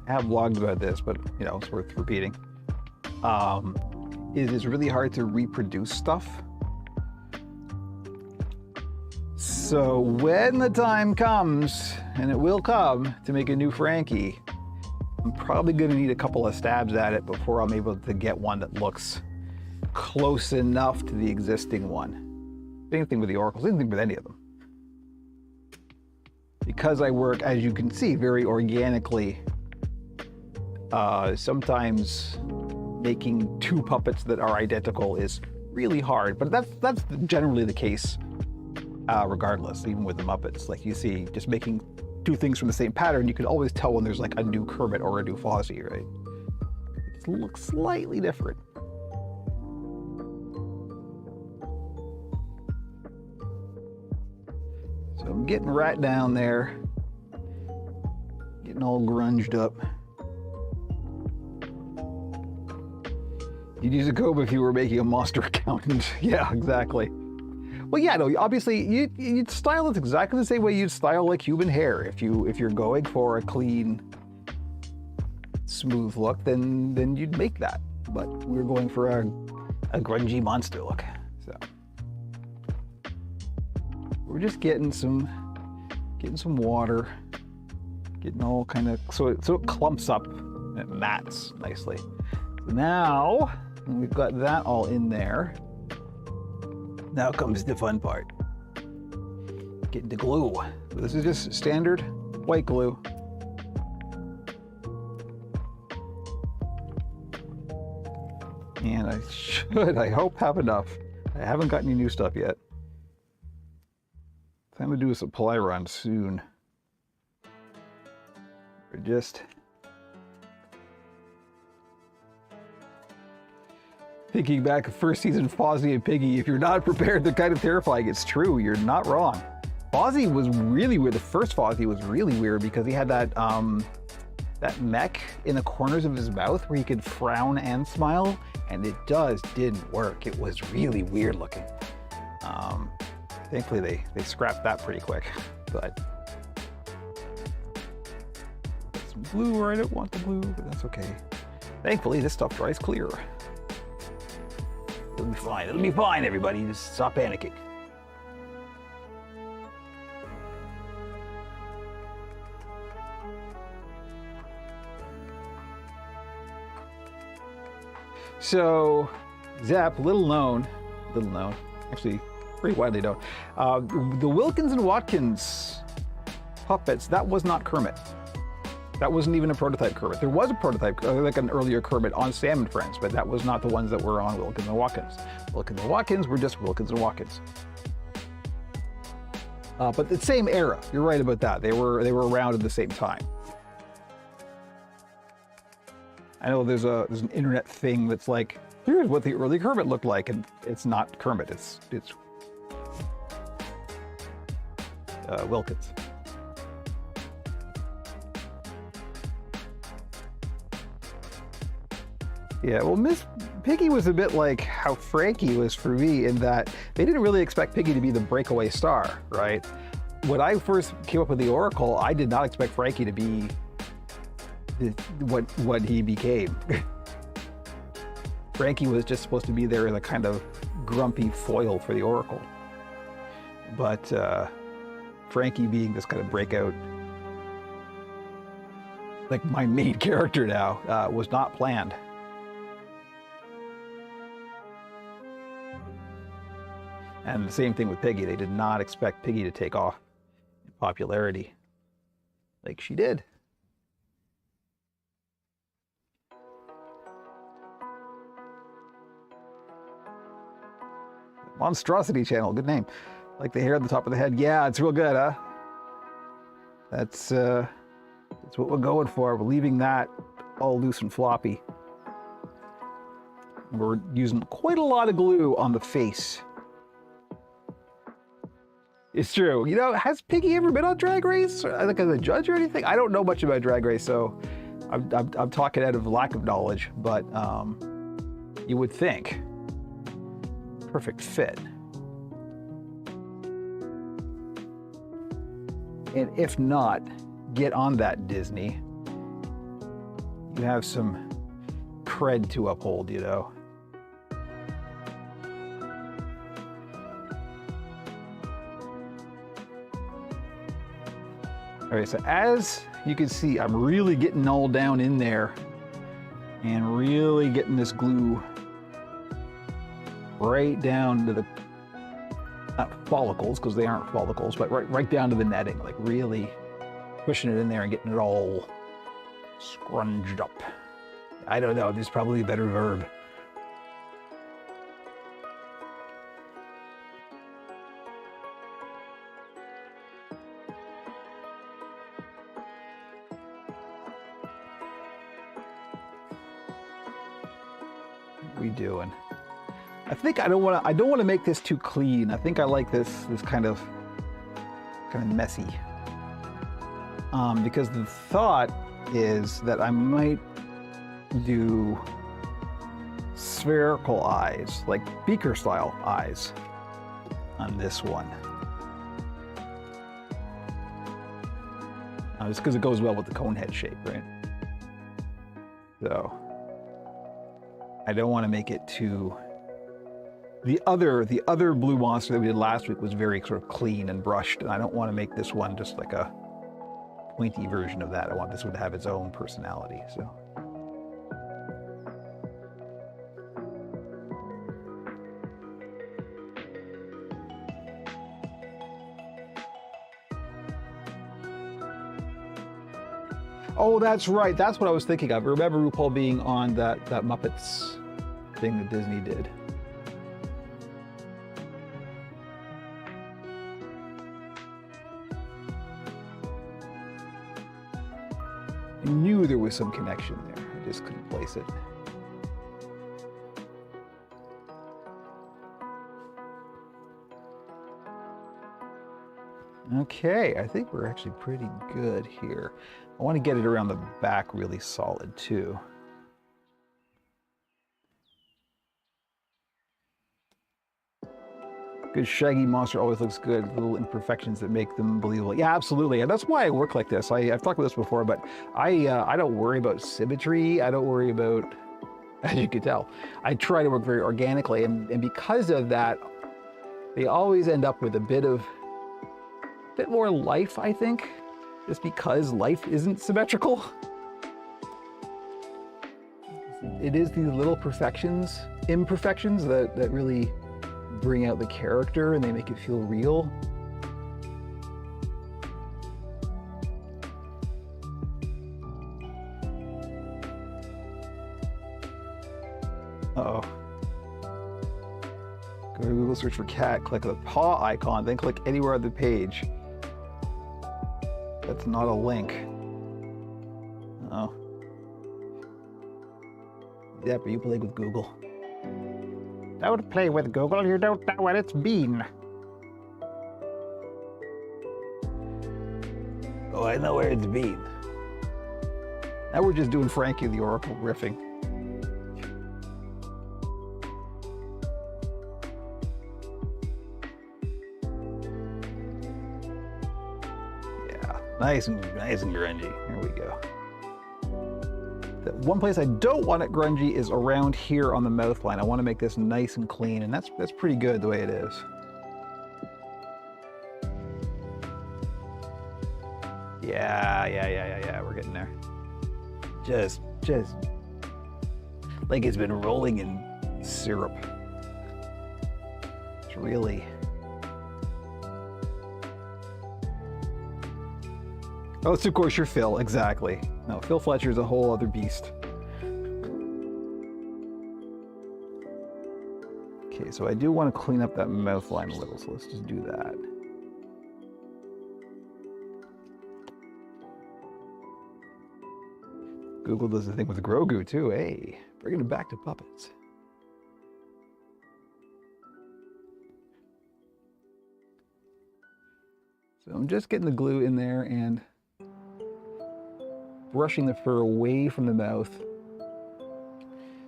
I have blogged about this, but it's worth repeating, is it's really hard to reproduce stuff. So when the time comes, and it will come, to make a new Frankie, I'm probably going to need a couple of stabs at it before I'm able to get one that looks close enough to the existing one. Same thing with the oracles, same thing with any of them. Because I work, as you can see, very organically, sometimes making two puppets that are identical is really hard, but that's generally the case regardless, even with the Muppets. Like you see, just making two things from the same pattern, you can always tell when there's like a new Kermit or a new Fozzie, right? It looks slightly different. So I'm getting right down there, getting all grunged up. You'd use a comb if you were making a monster accountant. Yeah, exactly. Well, yeah, no, obviously you'd style it exactly the same way you'd style like human hair. If you're going for a clean, smooth look, then you'd make that. But we're going for a grungy monster look. So we're just getting some water, getting all kind of so it clumps up and it mats nicely. So now we've got that all in there. Now comes the fun part. Getting the glue. This is just standard white glue. And I hope have enough. I haven't got any new stuff yet. Time to do a supply run soon. We're just thinking back to first season Fozzie and Piggy. If you're not prepared, they're kind of terrifying. It's true, you're not wrong. Fozzie was really weird. The first Fozzie was really weird because he had that mech in the corners of his mouth where he could frown and smile, and it didn't work. It was really weird looking. Thankfully they scrapped that pretty quick. but got some glue where I don't want the glue, but that's okay. Thankfully, this stuff dries clear. It'll be fine. It'll be fine, everybody. Just stop panicking. So, Zap, little known, actually pretty widely known. The Wilkins and Watkins puppets, that was not Kermit. That wasn't even a prototype Kermit. There was a prototype, like an earlier Kermit on Sam and Friends, but that was not the ones that were on Wilkins and Watkins. Wilkins and Watkins were just Wilkins and Watkins. But the same era, you're right about that. They were around at the same time. I know there's an internet thing that's like, here's what the early Kermit looked like, and it's not Kermit, it's Wilkins. Yeah, well, Miss Piggy was a bit like how Frankie was for me in that they didn't really expect Piggy to be the breakaway star, right? When I first came up with the Oracle, I did not expect Frankie to be what he became. Frankie was just supposed to be there as a kind of grumpy foil for the Oracle. But Frankie being this kind of breakout, like my main character now, was not planned. And the same thing with Piggy. They did not expect Piggy to take off in popularity like she did. Monstrosity Channel, good name. Like the hair at the top of the head. Yeah, it's real good, huh? That's what we're going for. We're leaving that all loose and floppy. We're using quite a lot of glue on the face. It's true. You know, has Piggy ever been on Drag Race? Like as a judge or anything? I don't know much about Drag Race, so I'm talking out of lack of knowledge, but you would think. Perfect fit. And if not, get on that, Disney. You have some cred to uphold, you know. All right, so as you can see, I'm really getting all down in there and really getting this glue right down to the, not follicles, because they aren't follicles, but right down to the netting, like really pushing it in there and getting it all scrunged up. I don't know, there's probably a better verb. What are we doing? I think I don't want to make this too clean. I think I like this kind of messy. Because the thought is that I might do spherical eyes, like beaker style eyes on this one. Just because it goes well with the cone head shape, right? So I don't want to make it too. The other blue monster that we did last week was very sort of clean and brushed, and I don't want to make this one just like a pointy version of that. I want this one to have its own personality. So. Oh, that's right. That's what I was thinking of. I remember RuPaul being on that Muppets thing that Disney did. I knew there was some connection there. I just couldn't place it. Okay, I think we're actually pretty good here. I want to get it around the back really solid too. Good shaggy monster always looks good. Little imperfections that make them believable. Yeah, absolutely. And that's why I work like this. I've talked about this before, but I don't worry about symmetry. I don't worry about, as you can tell, I try to work very organically. And because of that, they always end up with a bit more life, I think, just because life isn't symmetrical. It is these little imperfections that really bring out the character and they make it feel real. Uh-oh. Go to Google, search for cat, click the paw icon, then click anywhere on the page. That's not a link. Oh. Yep, are you playing with Google? Don't play with Google, you don't know what it's been. Oh, I know where it's been. Now we're just doing Frankie the Oracle riffing. Yeah, nice and grungy. Here we go. The one place I don't want it grungy is around here on the mouth line. I want to make this nice and clean, and that's pretty good the way it is. Yeah, we're getting there. Just like it's been rolling in syrup. It's really... Oh, it's of course you're Phil, exactly. No, Phil Fletcher's a whole other beast. Okay, so I do want to clean up that mouth line a little, so let's just do that. Google does the thing with Grogu too, hey, bringing it back to puppets. So I'm just getting the glue in there and brushing the fur away from the mouth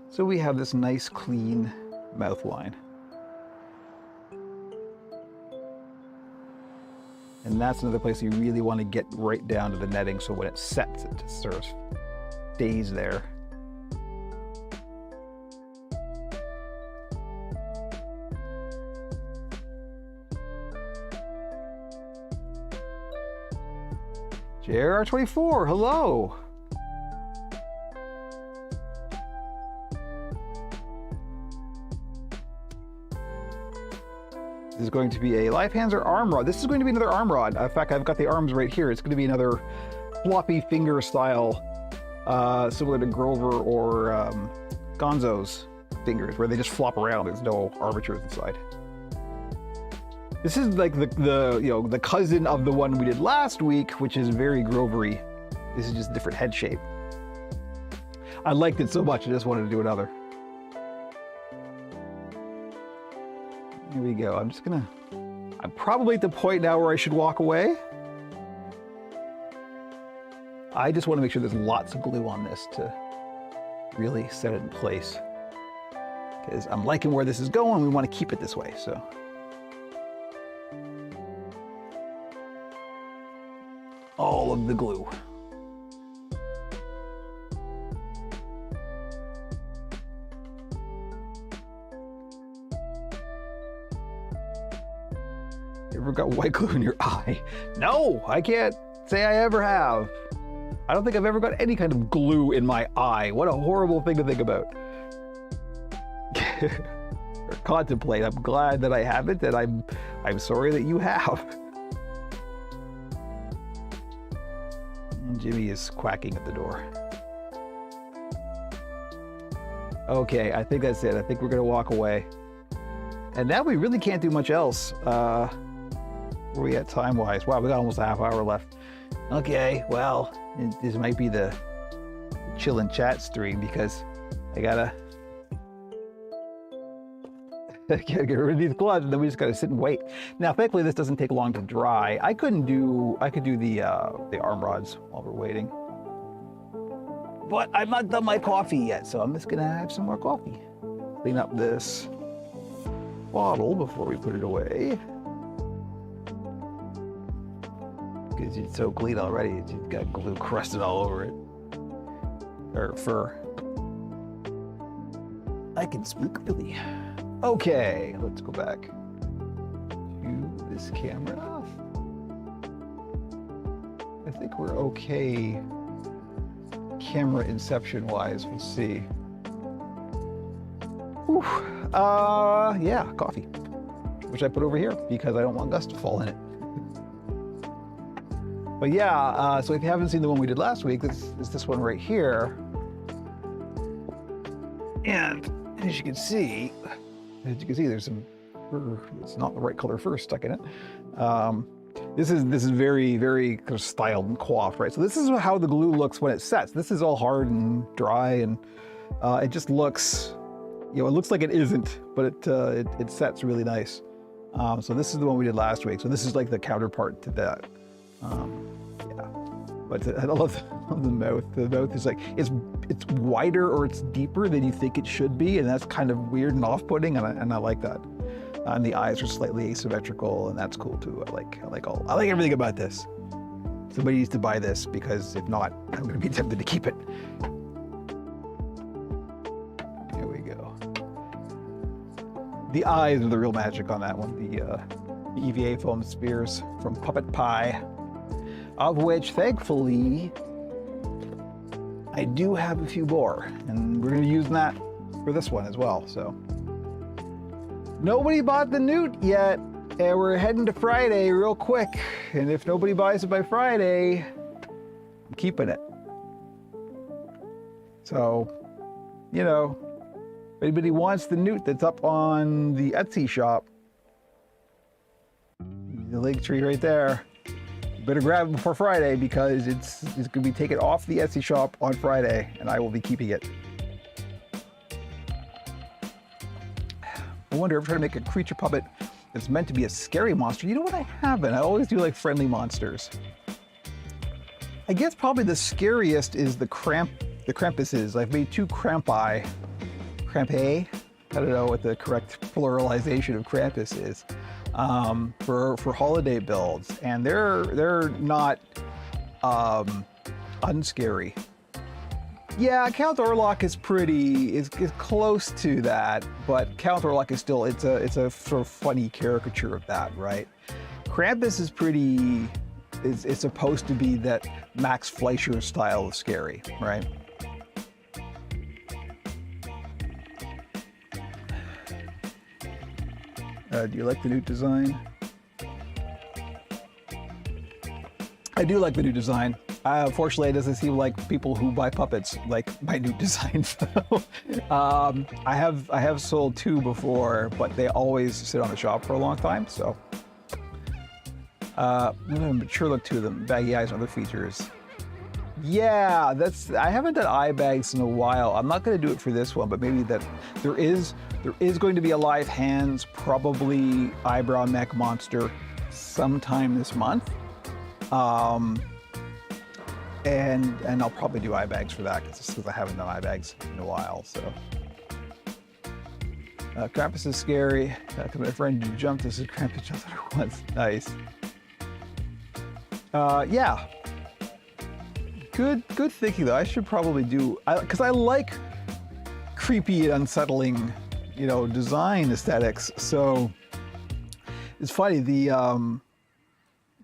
so we have this nice clean mouth line. And that's another place you really want to get right down to the netting so when it sets it sort of stays there. JR24, hello. This is going to be a live hands or arm rod. This is going to be another arm rod. In fact, I've got the arms right here. It's going to be another floppy finger style, similar to Grover or Gonzo's fingers, where they just flop around. There's no armatures inside. This is like the cousin of the one we did last week, which is very Grovery. This is just a different head shape. I liked it so much, I just wanted to do another. Here we go. I'm probably at the point now where I should walk away. I just want to make sure there's lots of glue on this to really set it in place. Because I'm liking where this is going, we want to keep it this way, so. All of the glue. You ever got white glue in your eye? No, I can't say I ever have. I don't think I've ever got any kind of glue in my eye. What a horrible thing to think about. Or contemplate. I'm glad that I haven't, and I'm sorry that you have. Jimmy is quacking at the door. Okay, I think that's it. I think we're gonna walk away. And now we really can't do much else. Where are we at time-wise? Wow, we got almost a half hour left. Okay, well, this might be the chill and chat stream because I gotta get rid of these gloves, and then we just gotta sit and wait. Now, thankfully, this doesn't take long to dry. I could do the arm rods while we're waiting, but I've not done my coffee yet, so I'm just gonna have some more coffee. Clean up this bottle before we put it away. Because it's so clean already, it's got glue crusted all over it. Or fur. I can speak really. Okay, let's go back to this camera. I think we're okay camera inception wise. We'll see. Whew. Yeah, coffee, which I put over here because I don't want Gus to fall in it. But yeah, so if you haven't seen the one we did last week, this is this one right here. And as you can see, there's some fur. It's not the right color fur stuck in it. This is very, very kind of styled and coiffed, right? So this is how the glue looks when it sets. This is all hard and dry, and it just looks, it looks like it isn't, but it sets really nice. So this is the one we did last week. So this is like the counterpart to that. Yeah, but I love the mouth. The mouth is like, it's wider or it's deeper than you think it should be, and that's kind of weird and off-putting, and I like that. And the eyes are slightly asymmetrical, and that's cool too. I like everything about this. Somebody needs to buy this, because if not, I'm going to be tempted to keep it. Here we go. The eyes are the real magic on that one. The EVA foam spheres from Puppet Pie, of which, thankfully, I do have a few more, and we're going to use that for this one as well. So nobody bought the Newt yet, and we're heading to Friday real quick. And if nobody buys it by Friday, I'm keeping it. So, if anybody wants the Newt that's up on the Etsy shop, the link tree right there. Better grab it before Friday, because it's going to be taken off the Etsy shop on Friday, and I will be keeping it. I wonder if I'm trying to make a creature puppet that's meant to be a scary monster. You know what I haven't? I always do like friendly monsters. I guess probably the scariest is the Krampuses. I've made two Krampi. Krampi? I don't know what the correct pluralization of Krampus is. For holiday builds, and they're not unscary. Yeah, Count Orlok is close to that, but Count Orlok is still it's a sort of funny caricature of that, right? Krampus is supposed to be that Max Fleischer style of scary, right? Do you like the new design? I do like the new design. Fortunately, it doesn't seem like people who buy puppets like my new design. So, I have sold two before, but they always sit on the shop for a long time. So, mature look to them, baggy eyes, and other features. Yeah, I haven't done eye bags in a while. I'm not going to do it for this one, but maybe that there is going to be a live hands, probably eyebrow neck monster sometime this month. And I'll probably do eye bags for that, because I haven't done eye bags in a while. So Krampus is scary. My friend jumped. This is Krampus jumped at her once. Nice. Yeah. Good thinking though. I should probably do, because I like creepy and unsettling, design aesthetics. So it's funny, the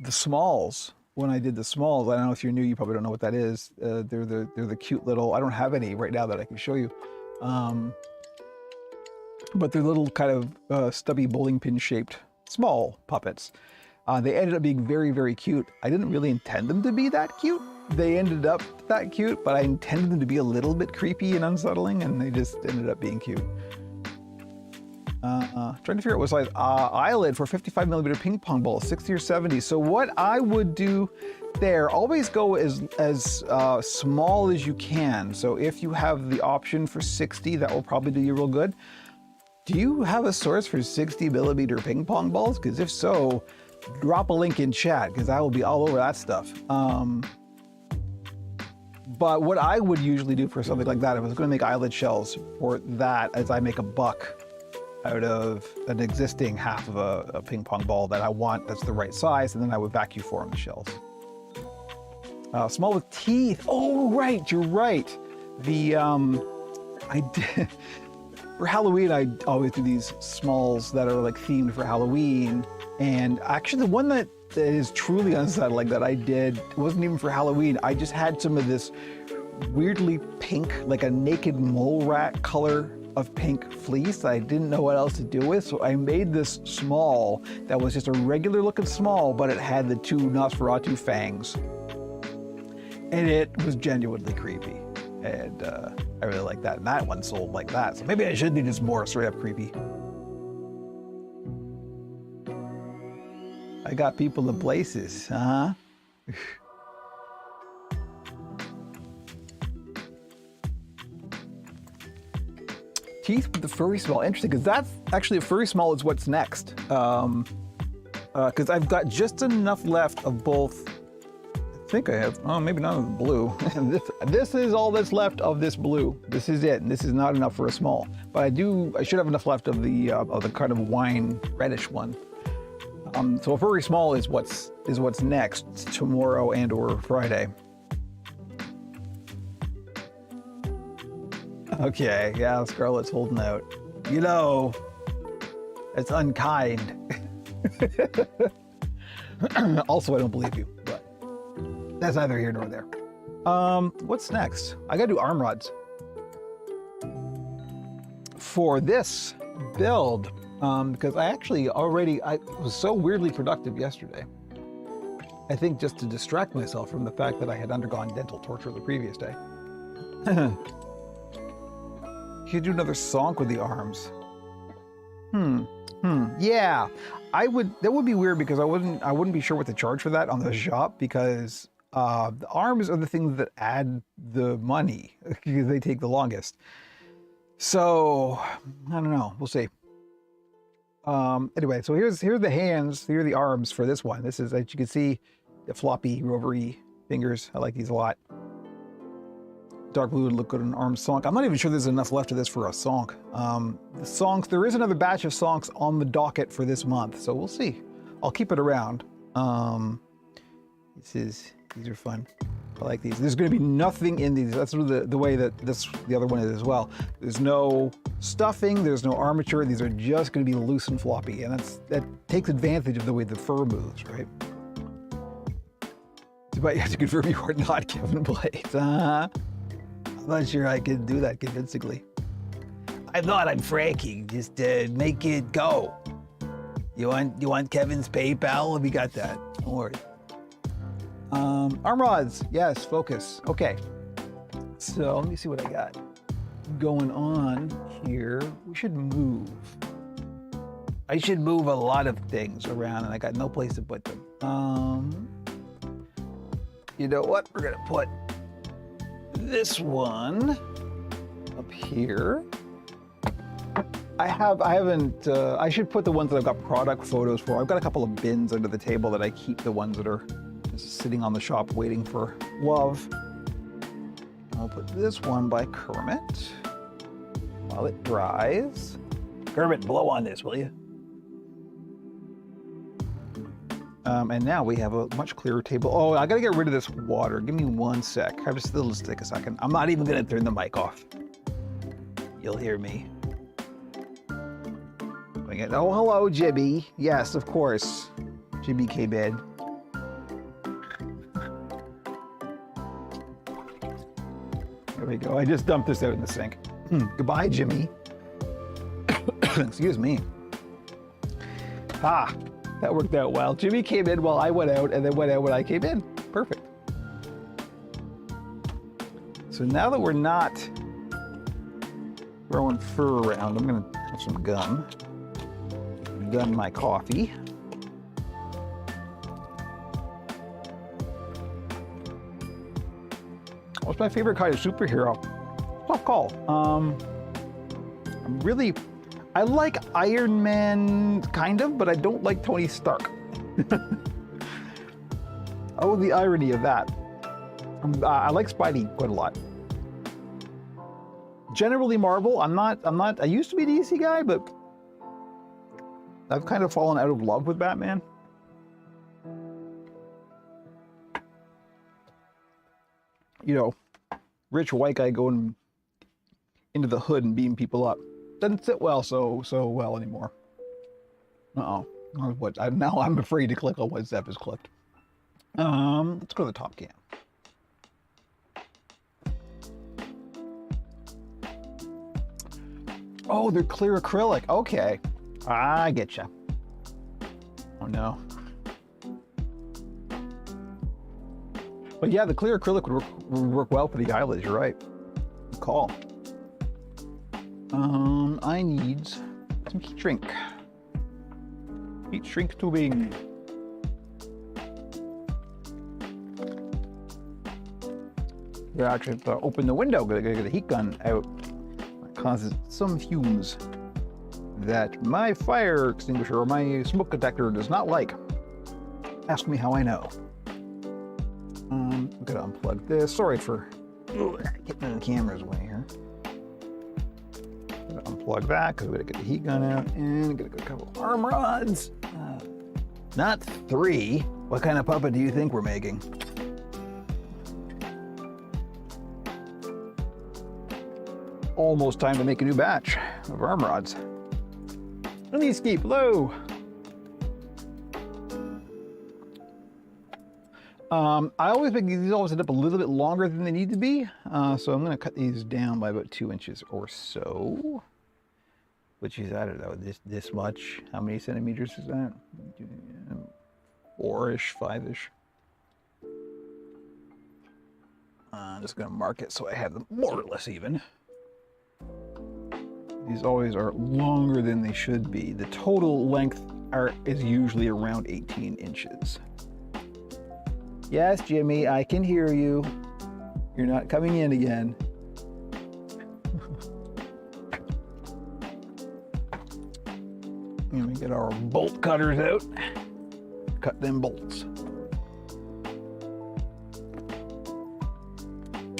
Smalls. When I did the Smalls, I don't know if you're new, you probably don't know what that is. They're the cute little. I don't have any right now that I can show you, but they're little kind of stubby bowling pin shaped small puppets. They ended up being very, very cute. I didn't really intend them to be that cute. They ended up that cute, but I intended them to be a little bit creepy and unsettling, and they just ended up being cute. Trying to figure out what size eyelid for 55mm ping pong ball, 60 or 70. So what I would do there, always go as small as you can. So if you have the option for 60, that will probably do you real good. Do you have a source for 60mm ping pong balls? Because if so, drop a link in chat, because I will be all over that stuff. But what I would usually do for something like that, if I was going to make eyelid shells for that, as I make a buck, out of an existing half of a ping pong ball that I want that's the right size, and then I would vacuum form the shells. Small with teeth. Oh, right, you're right. I did, for Halloween, I always do these smalls that are like themed for Halloween. And actually the one that is truly unsettling that I did wasn't even for Halloween. I just had some of this weirdly pink, like a naked mole rat color of pink fleece that I didn't know what else to do with. So I made this small that was just a regular looking small, but it had the 2 Nosferatu fangs. And it was genuinely creepy. And I really like that. And that one sold like that. So maybe I should do this more straight up creepy. I got people in places, huh? Teeth with the furry small. Interesting, because that's actually a furry small is what's next. Because I've got just enough left of both. I think I have, oh, maybe none of the blue. this is all that's left of this blue. This is it, and this is not enough for a small. But I should have enough left of the kind of wine reddish one. So a furry small is what's next tomorrow and or Friday. Okay, yeah, Scarlett's holding out. You know, it's unkind. Also, I don't believe you, but that's neither here nor there. What's next? I gotta do arm rods. For this build, because I was so weirdly productive yesterday. I think just to distract myself from the fact that I had undergone dental torture the previous day. You could do another sonk with the arms. Yeah, that would be weird because I wouldn't be sure what to charge for that on the shop because the arms are the things that add the money because they take the longest. So I don't know. We'll see. Anyway, so here's the hands. Here are the arms for this one. This is, as you can see, the floppy, rovery fingers. I like these a lot. Dark blue would look good on an arm sonk. I'm not even sure there's enough left of this for a sonk. The sonks, there is another batch of sonks on the docket for this month, so we'll see. I'll keep it around. These are fun. I like these. There's going to be nothing in these. That's sort of the way that the other one is as well. There's no stuffing. There's no armature. These are just going to be loose and floppy, and that takes advantage of the way the fur moves, right? But you have to confirm you are not Kevin Blades. I'm not sure I can do that convincingly. I thought I'm Frankie. Just make it go. You want Kevin's PayPal? We got that. Don't worry. Arm rods. Yes, focus. Okay. So let me see what I got going on here. We should move. I should move a lot of things around, and I got no place to put them. You know what? We're gonna put this one up here. I should put the ones that I've got product photos for. I've got a couple of bins under the table that I keep the ones that are just sitting on the shop waiting for love. I'll put this one by Kermit while it dries. Kermit, blow on this, will you? And now we have a much clearer table. Oh, I gotta get rid of this water. Give me 1 sec. It'll just take a second. I'm not even gonna turn the mic off. You'll hear me. Oh, hello, Jibby. Yes, of course. Jibby came in. There we go. I just dumped this out in the sink. Goodbye, Jimmy. Excuse me. That worked out well. Jimmy came in while I went out, and then went out when I came in. Perfect. So now that we're not throwing fur around, I'm gonna have some gum. Gun my coffee. What's my favorite kind of superhero? Tough call. I like Iron Man, kind of, but I don't like Tony Stark. Oh, the irony of that. I like Spidey quite a lot. Generally Marvel. I used to be a DC guy, but I've kind of fallen out of love with Batman. You know, rich white guy going into the hood and beating people up doesn't sit well so well anymore. Uh-oh. What? Now I'm afraid to click on what Zep is clipped. Let's go to the top cam. Oh, they're clear acrylic. Okay, I get you. Oh no. But yeah, the clear acrylic would work well for the eyelids. You're right. Good call. I need some heat shrink. Heat shrink tubing. You actually have to open the window. Gotta get the heat gun out. That causes some fumes that my fire extinguisher or my smoke detector does not like. Ask me how I know. I'm gonna unplug this. Sorry for getting the camera's way here. I'm gonna unplug that because we gotta get the heat gun out and gotta get a couple arm rods. Not 3. What kind of puppet do you think we're making? Almost time to make a new batch of arm rods. Please keep low. I always think these always end up a little bit longer than they need to be. So I'm gonna cut these down by about 2 inches or so. Which is, I don't know, this much. How many centimeters is that? 4-ish, 5-ish. I'm just gonna mark it so I have them more or less even. These always are longer than they should be. The total length is usually around 18 inches. Yes, Jimmy, I can hear you. You're not coming in again. Let me get our bolt cutters out. Cut them bolts.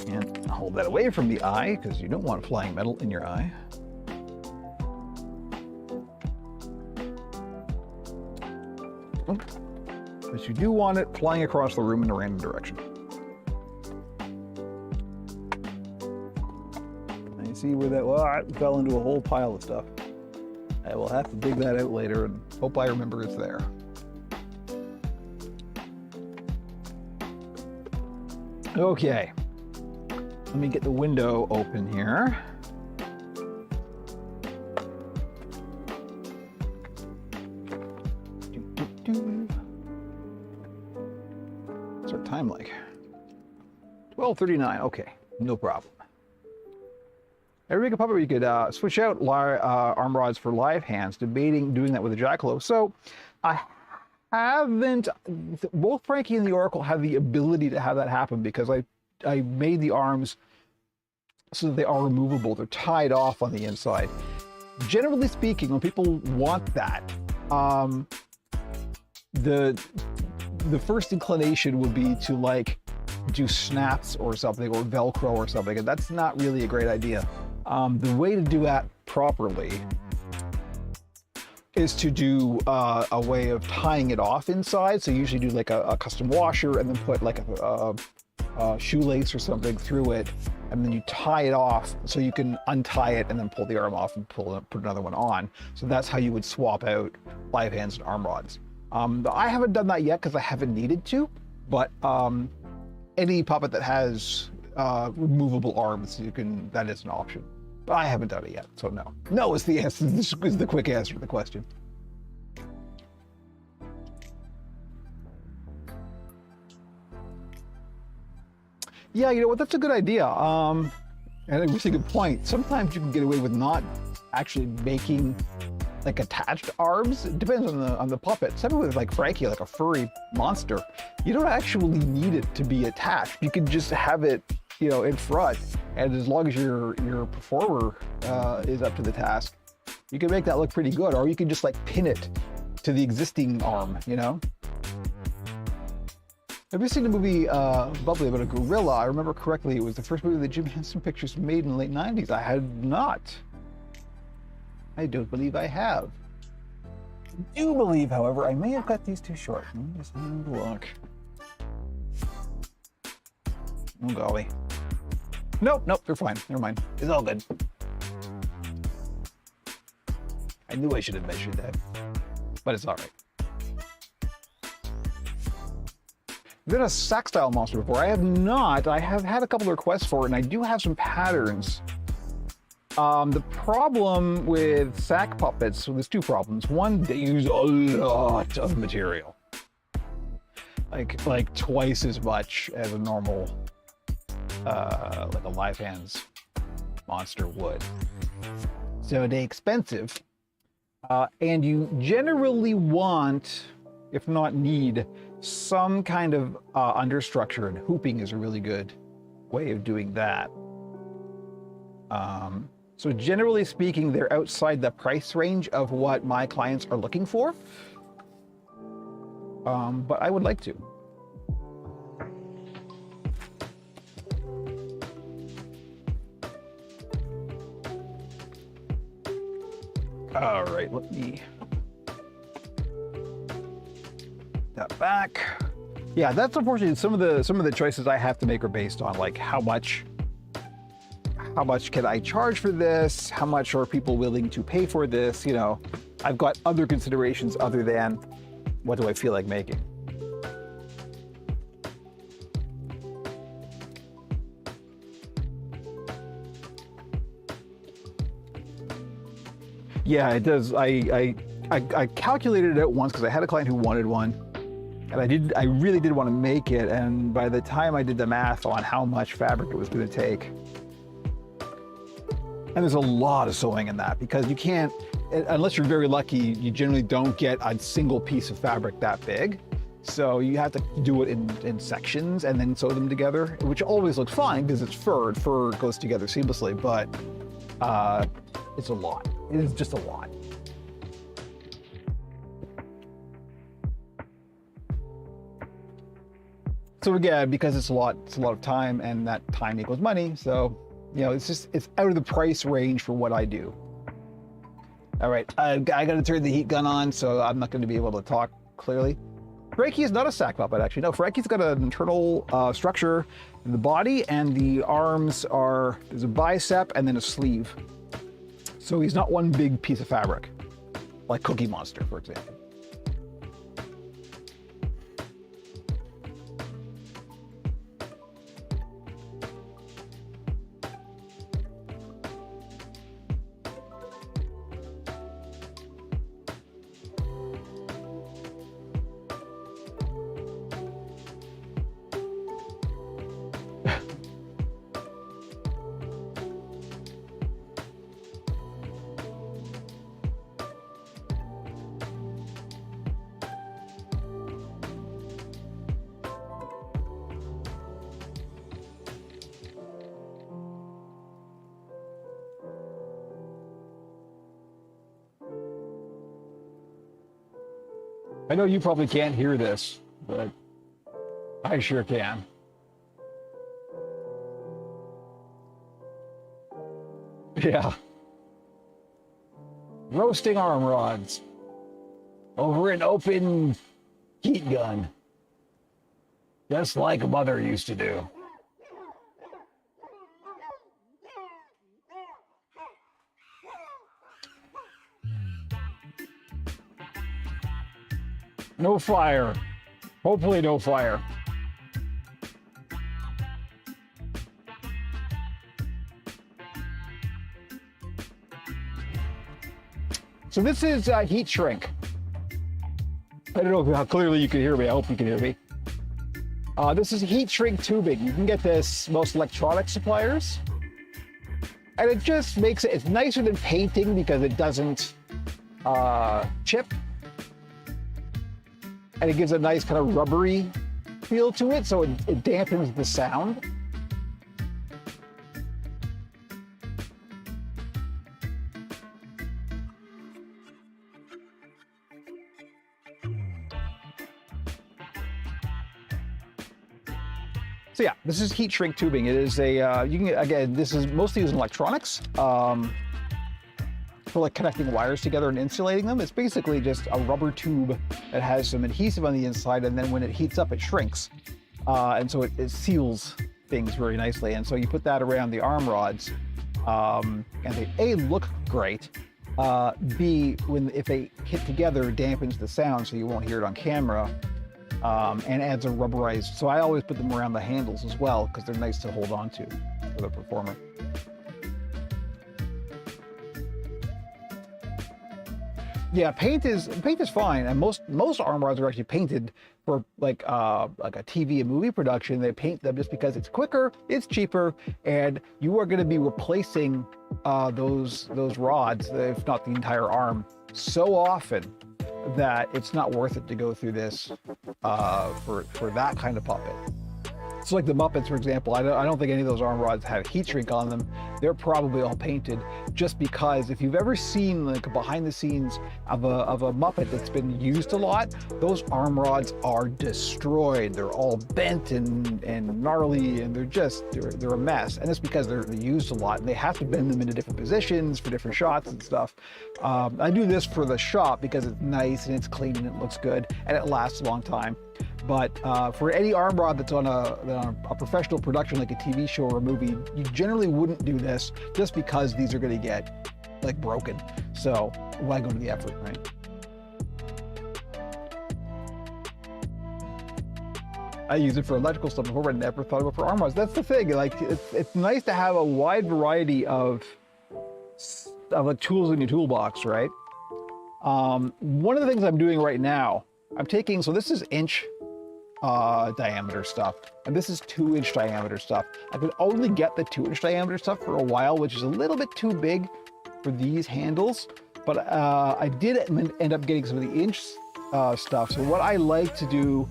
And hold that away from the eye, because you don't want flying metal in your eye. But you do want it flying across the room in a random direction. I see where that, well, I fell into a whole pile of stuff. I will have to dig that out later and hope I remember it's there. Okay, let me get the window open here. What's our time like? 12:39, okay, no problem. Ever make a puppet where you could switch out arm rods for live hands, debating doing that with a jackalope. So I haven't, both Frankie and the Oracle have the ability to have that happen because I made the arms so that they are removable. They're tied off on the inside. Generally speaking, when people want that, the first inclination would be to like do snaps or something, or Velcro or something, and that's not really a great idea. The way to do that properly is to do a way of tying it off inside. So you usually do like a custom washer and then put like a shoelace or something through it, and then you tie it off so you can untie it and then pull the arm off and put another one on. So that's how you would swap out live hands and arm rods. I haven't done that yet because I haven't needed to, but any puppet that has removable arms, that is an option. But I haven't done it yet, so no. No is the answer. This is the quick answer to the question. Yeah, you know what? That's a good idea. And it was a good point. Sometimes you can get away with not actually making like attached arms. It depends on the puppet. Something with like Frankie, like a furry monster, you don't actually need it to be attached. You can just have it, you know, in front, and as long as your performer is up to the task, you can make that look pretty good. Or you can just like pin it to the existing arm, you know. Have you seen the movie Bubbly about a gorilla? I remember correctly, it was the first movie that Jim Henson Pictures made in the late 90s. I had not. I don't believe I have. do believe, however, I may have cut these too short. Let me just have a look. Oh, golly. Nope, they're fine. Never mind. It's all good. I knew I should have measured that, but it's all right. I've done a sack style monster before. I have not. I have had a couple of requests for it, and I do have some patterns. The problem with sack puppets, so there's two problems. One, they use a lot of material. Like twice as much as a normal, like a live hands monster would. So they're expensive. And you generally want, if not need, some kind of understructure, and hooping is a really good way of doing that. So generally speaking, they're outside the price range of what my clients are looking for. But I would like to. All right, let me that back. Yeah, that's unfortunately some of the choices I have to make are based on like how much can I charge for this? How much are people willing to pay for this? You know, I've got other considerations other than what do I feel like making. Yeah, it does. I calculated it out once because I had a client who wanted one, and I really did want to make it. And by the time I did the math on how much fabric it was going to take, and there's a lot of sewing in that because you can't, unless you're very lucky, you generally don't get a single piece of fabric that big. So you have to do it in sections and then sew them together, which always looks fine because it's fur. And fur goes together seamlessly, but it's a lot. It is just a lot. So again, because it's a lot of time, and that time equals money. So, you know, it's out of the price range for what I do. All right, I got to turn the heat gun on, so I'm not going to be able to talk clearly. Frankie is not a sack puppet, actually. No, Frankie's got an internal structure in the body, and the arms are, there's a bicep and then a sleeve. So he's not one big piece of fabric, like Cookie Monster, for example. I know you probably can't hear this, but I sure can. Yeah. Roasting arm rods over an open heat gun, just like Mother used to do. No fire. Hopefully no fire. So this is heat shrink. I don't know how clearly you can hear me. I hope you can hear me. This is heat shrink tubing. You can get this most electronic suppliers. And it just makes it, it's nicer than painting because it doesn't chip. And it gives a nice kind of rubbery feel to it, so it dampens the sound. So yeah, this is heat shrink tubing. It is a, you can, again, this is mostly used in electronics. For for like connecting wires together and insulating them. It's basically just a rubber tube that has some adhesive on the inside, and then when it heats up, it shrinks. And so it seals things very nicely. And so you put that around the arm rods, and they A, look great. B, if they hit together, it dampens the sound so you won't hear it on camera, and adds a rubberized. So I always put them around the handles as well because they're nice to hold on to for the performer. Yeah, paint is fine, and most arm rods are actually painted for like a TV and movie production. They paint them just because it's quicker, it's cheaper, and you are going to be replacing those rods, if not the entire arm, so often that it's not worth it to go through this for that kind of puppet. So like the Muppets, for example, I don't think any of those arm rods have heat shrink on them. They're probably all painted just because if you've ever seen like behind the scenes of a Muppet that's been used a lot, those arm rods are destroyed. They're all bent and gnarly, and they're a mess. And it's because they're used a lot, and they have to bend them into different positions for different shots and stuff. I do this for the shop because it's nice and it's clean and it looks good and it lasts a long time. But for any arm rod that's on a professional production like a TV show or a movie, you generally wouldn't do this just because these are going to get like broken. So why go to the effort, right? I use it for electrical stuff before, but I never thought about it for arm rods. That's the thing. Like it's nice to have a wide variety of like tools in your toolbox, right? One of the things I'm doing right now, I'm taking, so this is inch diameter stuff, and this is 2-inch diameter stuff. I could only get the 2-inch diameter stuff for a while, which is a little bit too big for these handles, but I did end up getting some of the inch stuff. So what I like to do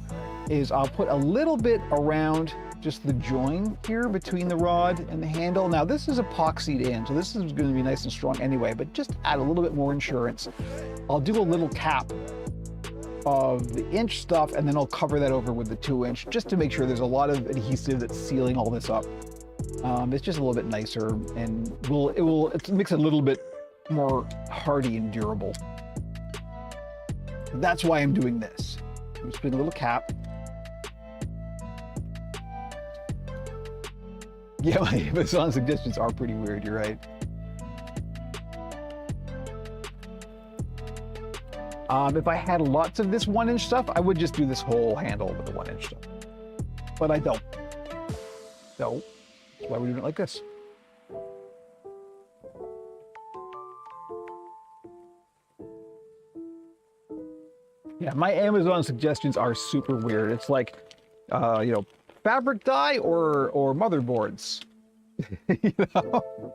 is I'll put a little bit around just the join here between the rod and the handle. Now this is epoxied in, so this is going to be nice and strong anyway, but just add a little bit more insurance. I'll do a little cap of the inch stuff, and then I'll cover that over with the 2-inch just to make sure there's a lot of adhesive that's sealing all this up. It's just a little bit nicer, and it makes it a little bit more hardy and durable. That's why I'm doing this. I'm just putting a little cap. Yeah, my Amazon suggestions are pretty weird, you're right. If I had lots of this 1-inch stuff, I would just do this whole handle with the 1-inch stuff. But I don't. So, that's why we're doing it like this. Yeah, my Amazon suggestions are super weird. It's like, fabric dye or motherboards. You know?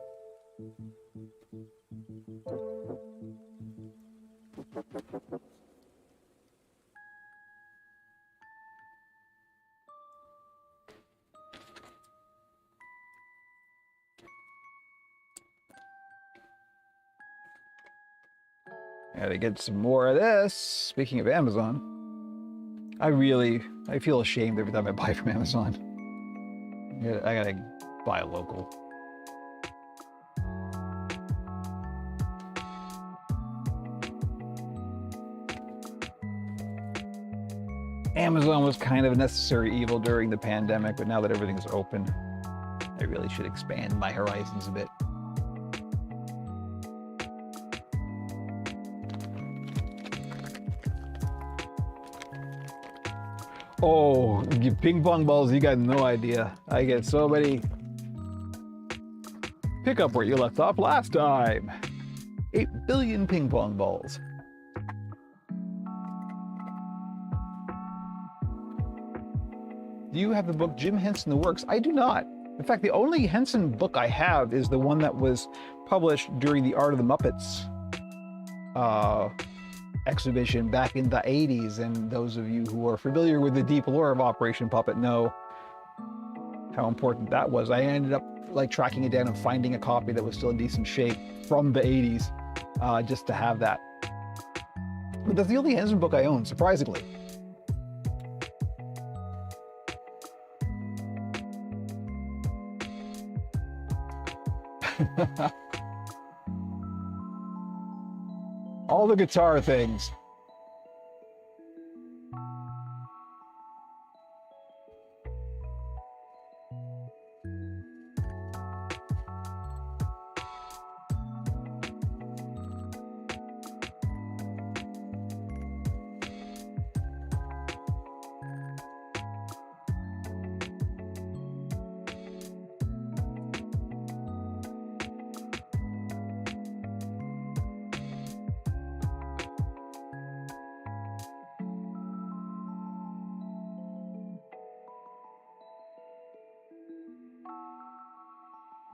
Gotta get some more of this. Speaking of Amazon, I feel ashamed every time I buy from Amazon. I gotta buy a local. Amazon was kind of a necessary evil during the pandemic, but now that everything's open, I really should expand my horizons a bit. Oh, ping pong balls, you got no idea. I get so many. Pick up where you left off last time. 8 billion ping pong balls. Do you have the book Jim Henson The Works? I do not. In fact, the only Henson book I have is the one that was published during the Art of the Muppets exhibition back in the 80s, and those of you who are familiar with the deep lore of Operation Puppet know how important that was. I ended up like tracking it down and finding a copy that was still in decent shape from the 80s just to have that. But that's the only Henson book I own, surprisingly. All the guitar things.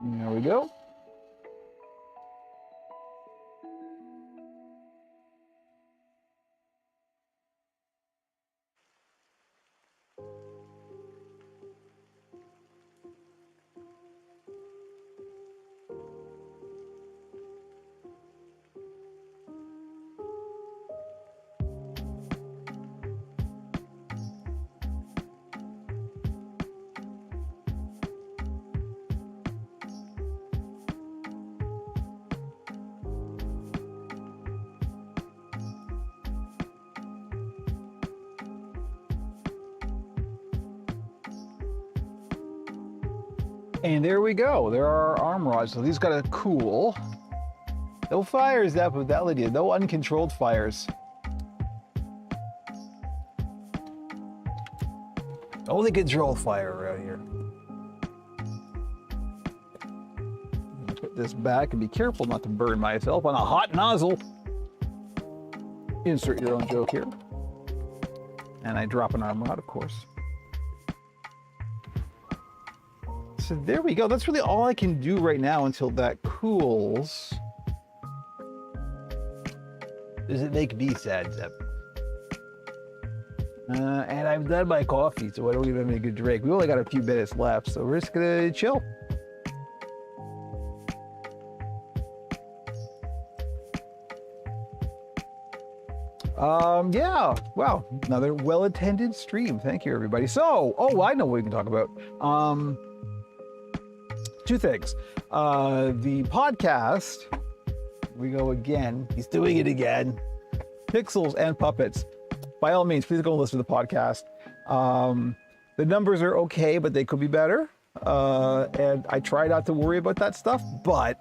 There we go. And there we go. There are our arm rods. So these got to cool. No fires that with that Lydia. No uncontrolled fires. Only controlled fire around here. Put this back and be careful not to burn myself on a hot nozzle. Insert your own joke here. And I drop an arm rod, of course. So there we go. That's really all I can do right now until that cools. Does it make me sad, Zep? And I've done my coffee, so I don't even make a drink. We only got a few minutes left, so we're just gonna chill. Yeah, wow, another well-attended stream. Thank you, everybody. So, I know what we can talk about. Two things. The podcast, we go again. He's doing it again. Pixels and Puppets. By all means, please go and listen to the podcast. The numbers are okay, but they could be better. And I try not to worry about that stuff, but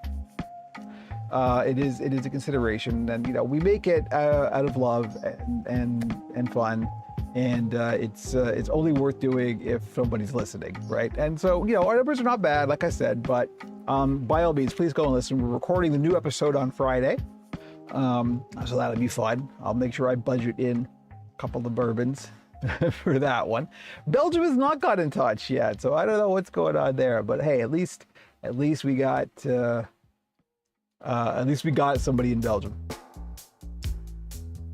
it is a consideration. And, we make it out of love and fun. And it's only worth doing if somebody's listening, right? And so, our numbers are not bad, like I said, but by all means, please go and listen. We're recording the new episode on Friday, so that'll be fun. I'll make sure I budget in a couple of bourbons for that one. Belgium has not got in touch yet, so I don't know what's going on there. But hey, at least we got somebody in Belgium.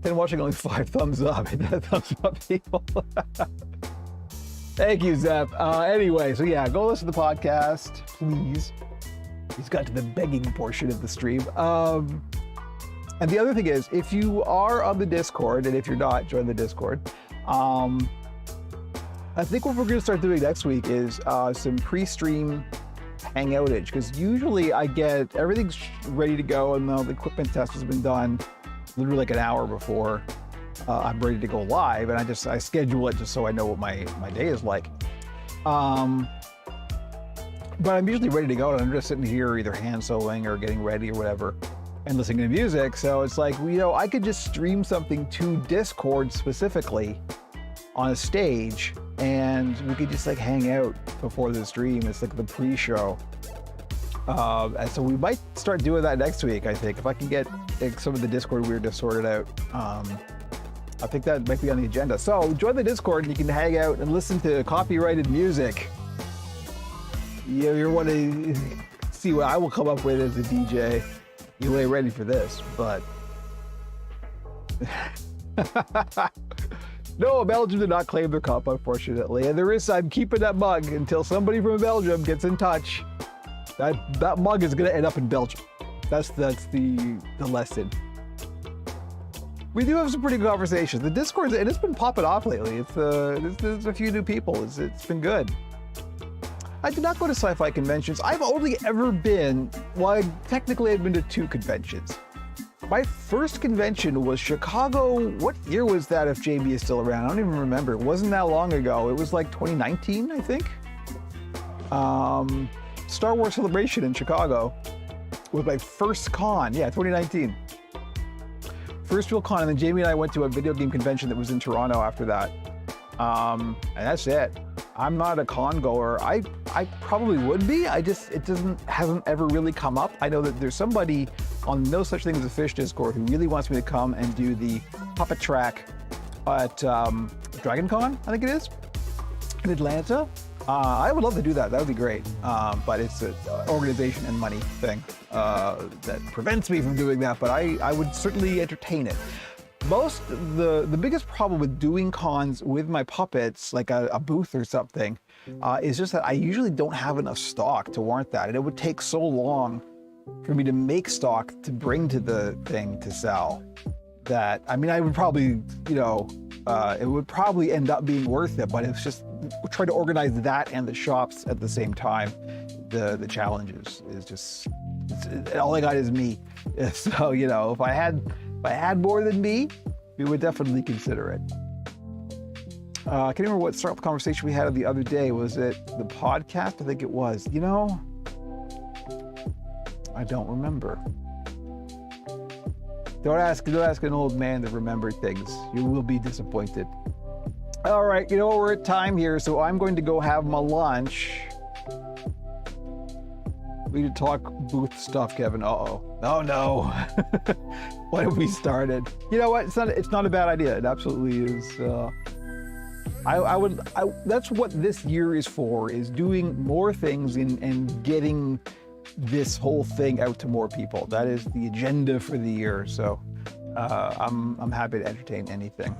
And watching only 5 thumbs up. Thumbs up, people. Thank you, Zep. Anyway, so yeah, go listen to the podcast, please. He's got to the begging portion of the stream. And the other thing is, if you are on the Discord, and if you're not, join the Discord. I think what we're going to start doing next week is some pre-stream hangoutage, because usually I get everything's ready to go and the equipment test has been done literally like an hour before I'm ready to go live, and I schedule it just so I know what my day is like. But I'm usually ready to go, and I'm just sitting here either hand sewing or getting ready or whatever and listening to music. So it's like, I could just stream something to Discord specifically on a stage, and we could just like hang out before the stream. It's like the pre-show. And so we might start doing that next week, I think, if I can get some of the Discord weirdness sorted out. I think that might be on the agenda. So join the Discord and you can hang out and listen to copyrighted music. You want to see what I will come up with as a DJ. You ain't ready for this, but... No, Belgium did not claim their cup, unfortunately. And I'm keeping that mug until somebody from Belgium gets in touch. That mug is going to end up in Belgium. That's the lesson. We do have some pretty good conversations. The Discord, and it's been popping off lately. There's a few new people. It's been good. I did not go to sci-fi conventions. I've only ever been, technically I've been to 2 conventions. My first convention was Chicago. What year was that, if JB is still around? I don't even remember. It wasn't that long ago. It was like 2019, I think. Star Wars Celebration in Chicago was my first con. Yeah, 2019. First real con, and then Jamie and I went to a video game convention that was in Toronto after that. And that's it. I'm not a con goer. I probably would be. Hasn't ever really come up. I know that there's somebody on No Such Thing as a Fish Discord who really wants me to come and do the puppet track at Dragon Con, I think it is, in Atlanta. I would love to do that. That would be great. But it's an organization and money thing that prevents me from doing that. But I would certainly entertain it. The biggest problem with doing cons with my puppets, like a booth or something, is just that I usually don't have enough stock to warrant that. And it would take so long for me to make stock to bring to the thing to sell that, I mean, I would probably, it would probably end up being worth it, but it's just trying to organize that and the shops at the same time. The challenge is just, all I got is me. So, if I had more than me, we would definitely consider it. I can't remember what startup conversation we had the other day. Was it the podcast? I think it was. I don't remember. Don't ask an old man to remember things. You will be disappointed. All right, we're at time here, so I'm going to go have my lunch. We need to talk booth stuff, Kevin. Uh-oh. Oh no. What have we started? You know what? It's not a bad idea. It absolutely is. That's what this year is for, is doing more things and getting this whole thing out to more people. That is the agenda for the year. So I'm happy to entertain anything.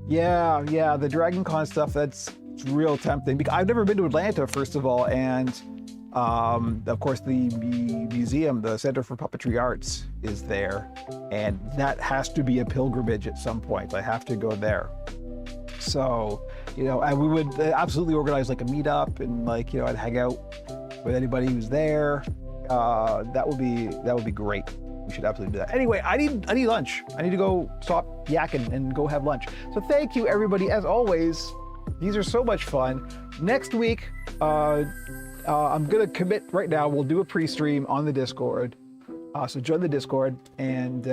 Yeah, the Dragon Con stuff, it's real tempting. Because I've never been to Atlanta, first of all, and of course the museum, the Center for Puppetry Arts, is there, and that has to be a pilgrimage at some point. I have to go there. So, and we would absolutely organize like a meetup, and I'd hang out with anybody who's there. That would be great. We should absolutely do that. Anyway, I need lunch. I need to go stop yakking and go have lunch. So thank you, everybody, as always. These are so much fun. Next week, I'm gonna commit right now. We'll do a pre-stream on the Discord. So join the Discord, and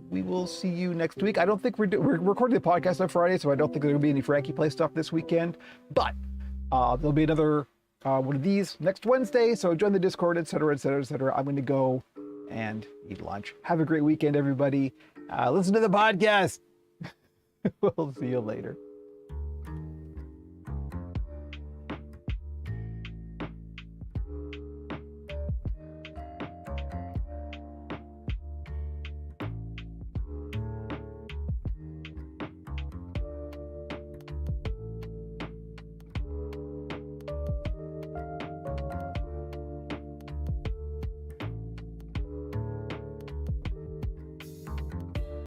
we will see you next week. I don't think we're recording the podcast on Friday, so I don't think there'll be any Frankie Play stuff this weekend. But there'll be another one of these next Wednesday. So join the Discord, etc., etc., etc. I'm going to go and eat lunch. Have a great weekend, everybody. Listen to the podcast. We'll see you later.